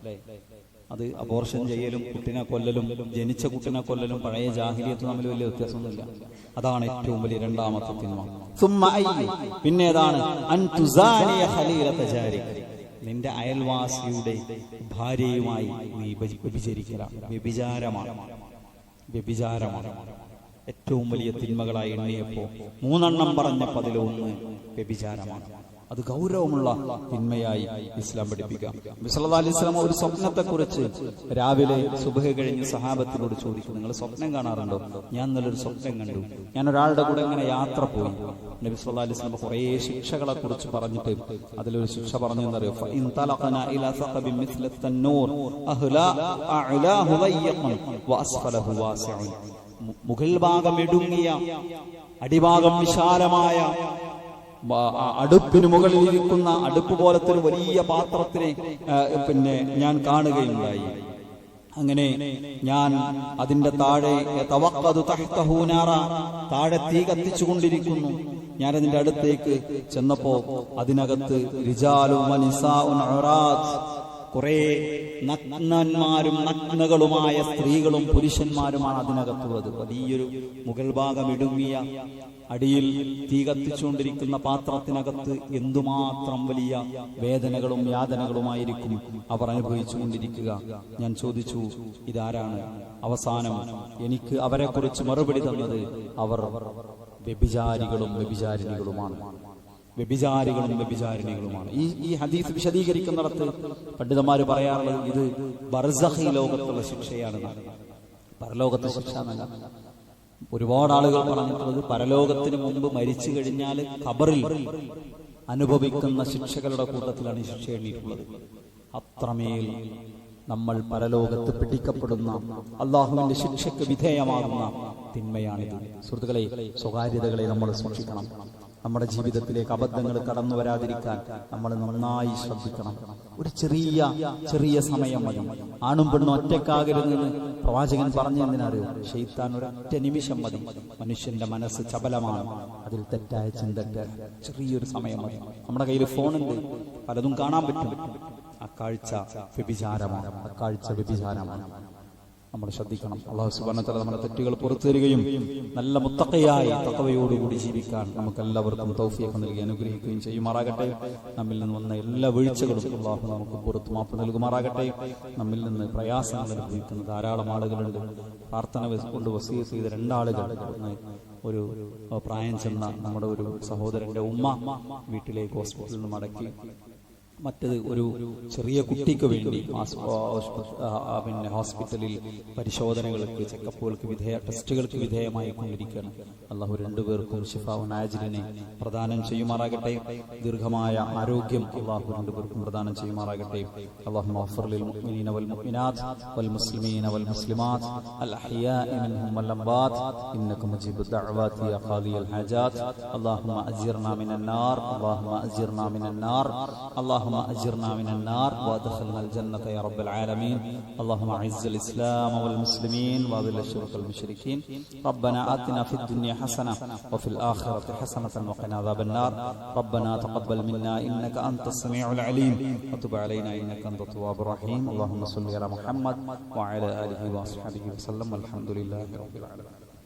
അത് അബോർഷൻ ചെയ്യലും കുട്ടിനെ കൊല്ലലും ജനിച്ച കുട്ടിനെ കൊല്ലലും പഴയ ജാഹിലിയത്തും തമ്മിൽ വലിയ വ്യത്യാസമൊന്നുമില്ല. അതാണ് ഏറ്റവും വലിയ രണ്ടാമത്തെ തിന്മ. പിന്നെ ഏതാണ്? നിന്റെ അയൽവാസിയുടെ ഭാര്യയുമായി നീ വ്യഭിചരിക്കലാണ്. വ്യഭിചാരമാണ് ഏറ്റവും വലിയ തിന്മകളായി എണ്ണിയപ്പോ 3 പറഞ്ഞപ്പോൾ അതിലൊന്ന് വ്യഭിചാരമാണ്. അത് ഗൗരവമുള്ള തിന്മയായി ഇസ്ലാം പഠിപ്പിക്കാം. നബി സല്ലല്ലാഹു അലൈഹി വസല്ലം ഒരു സ്വപ്നത്തെക്കുറിച്ച് രാവിലെ സുബ്ഹ് കഴിഞ്ഞ് സഹാബത്തിനോട് ചോദിക്കും, നിങ്ങൾ സ്വപ്നം കാണാറുണ്ടോ? ഞാൻ നല്ലൊരു സ്വപ്നം കണ്ടു, ഞാൻ ഒരാളുടെ കൂടെ ഇങ്ങനെ യാത്ര പോയി. നബി സല്ലല്ലാഹു അലൈഹി വസല്ലം കുറേ ശിക്ഷകളെ കുറിച്ച് പറഞ്ഞിട്ട് അതിലൊരു ശിക്ഷ പറഞ്ഞു എന്നറിയോ? ഫഇൻ തലഖനാ ഇലാ സഖബിൻ മിസ്ല തന്നൂർ അഅലാഹു ദയ്യഖൻ വഅസ്ഫലഹു വാസിഉൻ. മുകൾ ഭാഗം ഇടുങ്ങിയ അടിഭാഗം വിശാലമായ അടുപ്പിന് മുകളിൽ ഇരിക്കുന്ന അടുപ്പ് പോലത്തെ ഒരു വലിയ പാത്രത്തിനെ പിന്നെ ഞാൻ കാണുകയുണ്ടായി. അങ്ങനെ ഞാൻ അതിന്റെ താഴെ താഴെ തീ കത്തിച്ചുകൊണ്ടിരിക്കുന്നു. ഞാൻ അതിന്റെ അടുത്തേക്ക് ചെന്നപ്പോ അതിനകത്ത് റിജാലും വനിസാഉൻ ഉറാത്ത്, കുറെ നഗ്നന്മാരും നഗ്നകളുമായ സ്ത്രീകളും പുരുഷന്മാരുമാണ് അതിനകത്തുള്ളത്. വലിയൊരു മുകൾ ഭാഗം ഇടുങ്ങിയ അടിയിൽ തീ കത്തിച്ചുകൊണ്ടിരിക്കുന്ന പാത്രത്തിനകത്ത് എന്തുമാത്രം വലിയ വേദനകളും യാതനകളുമായിരിക്കും അവർ അനുഭവിച്ചുകൊണ്ടിരിക്കുക. ഞാൻ ചോദിച്ചു, ഇതാരാണ്? അവസാനം എനിക്ക് അവരെ കുറിച്ച് മറുപടി തന്നത് അവർ വ്യഭിചാരികളും വ്യഭിചാരിണികളുമാണ്. ഈ ഹദീസ് വിശദീകരിക്കുന്നിടത്ത് പണ്ഡിതന്മാര് പറയാറുള്ളത് ഇത് ബർസഖി ലോകത്തുള്ള ശിക്ഷയാണെന്നാണ്. പരലോകത്തെ ശിക്ഷ എന്നല്ല. ഒരുപാട് ആളുകൾ പറഞ്ഞിട്ടുള്ളത് പരലോകത്തിന് മുമ്പ് മരിച്ചു കഴിഞ്ഞാൽ ഖബറിൽ അനുഭവിക്കുന്ന ശിക്ഷകളുടെ കൂട്ടത്തിലാണ് ഈ ശിക്ഷ എണ്ണിയിട്ടുള്ളത്. അത്രമേൽ നമ്മൾ പരലോകത്ത് പിടിക്കപ്പെടുന്ന അള്ളാഹുവിന്റെ ശിക്ഷയ്ക്ക് വിധേയമാകുന്ന തിന്മയാണിത്. സുഹൃത്തുക്കളെ, സ്വകാര്യതകളെ നമ്മൾ സൂക്ഷിക്കണം. നമ്മുടെ ജീവിതത്തിലേക്ക് അബദ്ധങ്ങൾ കടന്നു വരാതിരിക്കാൻ നമ്മൾ നന്നായി ശ്രദ്ധിക്കണം. ഒരു ചെറിയ സമയം മതി. ആണും പെണ്ണും ഒറ്റക്കാകരുതെന്ന് പ്രവാചകൻ പറഞ്ഞു. എന്തിനറിയോ? ശൈത്താൻ ഒരൊറ്റ നിമിഷം മതി. മനുഷ്യന്റെ മനസ്സ് ചപലമാണ്, അതിൽ തെറ്റായ ചിന്തക്ക് ചെറിയൊരു സമയം മതി. നമ്മുടെ കയ്യിൽ ഫോണുണ്ട്, പലതും കാണാൻ പറ്റും. അക്കാഴ്ച വ്യഭിചാരമാണ്. നമ്മൾ ശ്രദ്ധിക്കണം. അല്ലാഹു സുബ്ഹാനഹു വ തആല നമ്മുടെ തെറ്റുകൾ പുറത്തു തരികയും നല്ല മുത്തഖയായി തഖ്വയോടുകൂടി ജീവിക്കാൻ നമുക്ക് എല്ലാവർക്കും തൗഫീഖ് നൽകി അനുഗ്രഹിക്കുകയും ചെയ്യുമാറാകട്ടെ. നമ്മിൽ നിന്ന് വന്ന എല്ലാ വീഴ്ചകളും അല്ലാഹു നമുക്ക് പുറത്തു മാപ്പ് നൽകുമാറാകട്ടെ. നമ്മിൽ നിന്ന് പ്രയാസങ്ങൾ അനുഭവിക്കുന്ന ധാരാളം ആളുകളുണ്ട്. പ്രാർത്ഥന കൊണ്ട് വസിയത്ത് ചെയ്ത 2 ആളുകൾ, ഒരു പ്രായം ചെന്ന നമ്മുടെ ഒരു സഹോദരന്റെ ഉമ്മ വീട്ടിലേക്ക് ഹോസ്പിറ്റലിൽ നിന്ന് മടക്കി, മറ്റത് ഒരു ചെറിയ കുട്ടിക്ക് വേണ്ടി ഹോസ്പിറ്റലിൽ പരിശോധനകൾക്ക്, ചെക്കപ്പുകൾക്ക് ടെസ്റ്റുകൾക്ക് വിധേയമായി കൊണ്ടിരിക്കുകയാണ്. അള്ളാഹു 2 പേർക്കും ശിഫാഉൻ ആജിലിനെ പ്രദാനം ചെയ്യുമാറാകട്ടെ. ദീർഘമായ ആരോഗ്യം അള്ളാഹു 2 പേർക്കും പ്രദാനം ചെയ്യുമാറാകട്ടെ. അല്ലാഹുമ്മ ഗ്ഫിർ ലിൽ മുഅ്മിനീന വൽ മുഅ്മിനാത്ത് വൽ മുസ്ലിമീന വൽ മുസ്ലിമാത്ത് അൽ അഹ്യാഇ മിൻഹും വൽ അംവാത് ഇന്നക മുജീബുദ് ദഅവാതി യാ ഖാദിയൽ ഹാജാത്ത്. അല്ലാഹുമ്മ അജിർനാ മിനൻ നാർ, അല്ലാഹുമ്മ അജിർനാ മിനൻ നാർ, അല്ലാഹുമ്മ أجرنا من النار وادخلنا الجنة يا رب العالمين. اللهم أعز الإسلام والمسلمين وأذل الشرك والمشركين. ربنا آتنا في الدنيا حسنة وفي الآخرة حسنة وقنا عذاب النار. ربنا تقبل منا إنك أنت السميع العليم وتب علينا إنك أنت التواب الرحيم. اللهم صل على محمد وعلى آله وأصحابه وسلم. الحمد لله رب العالمين.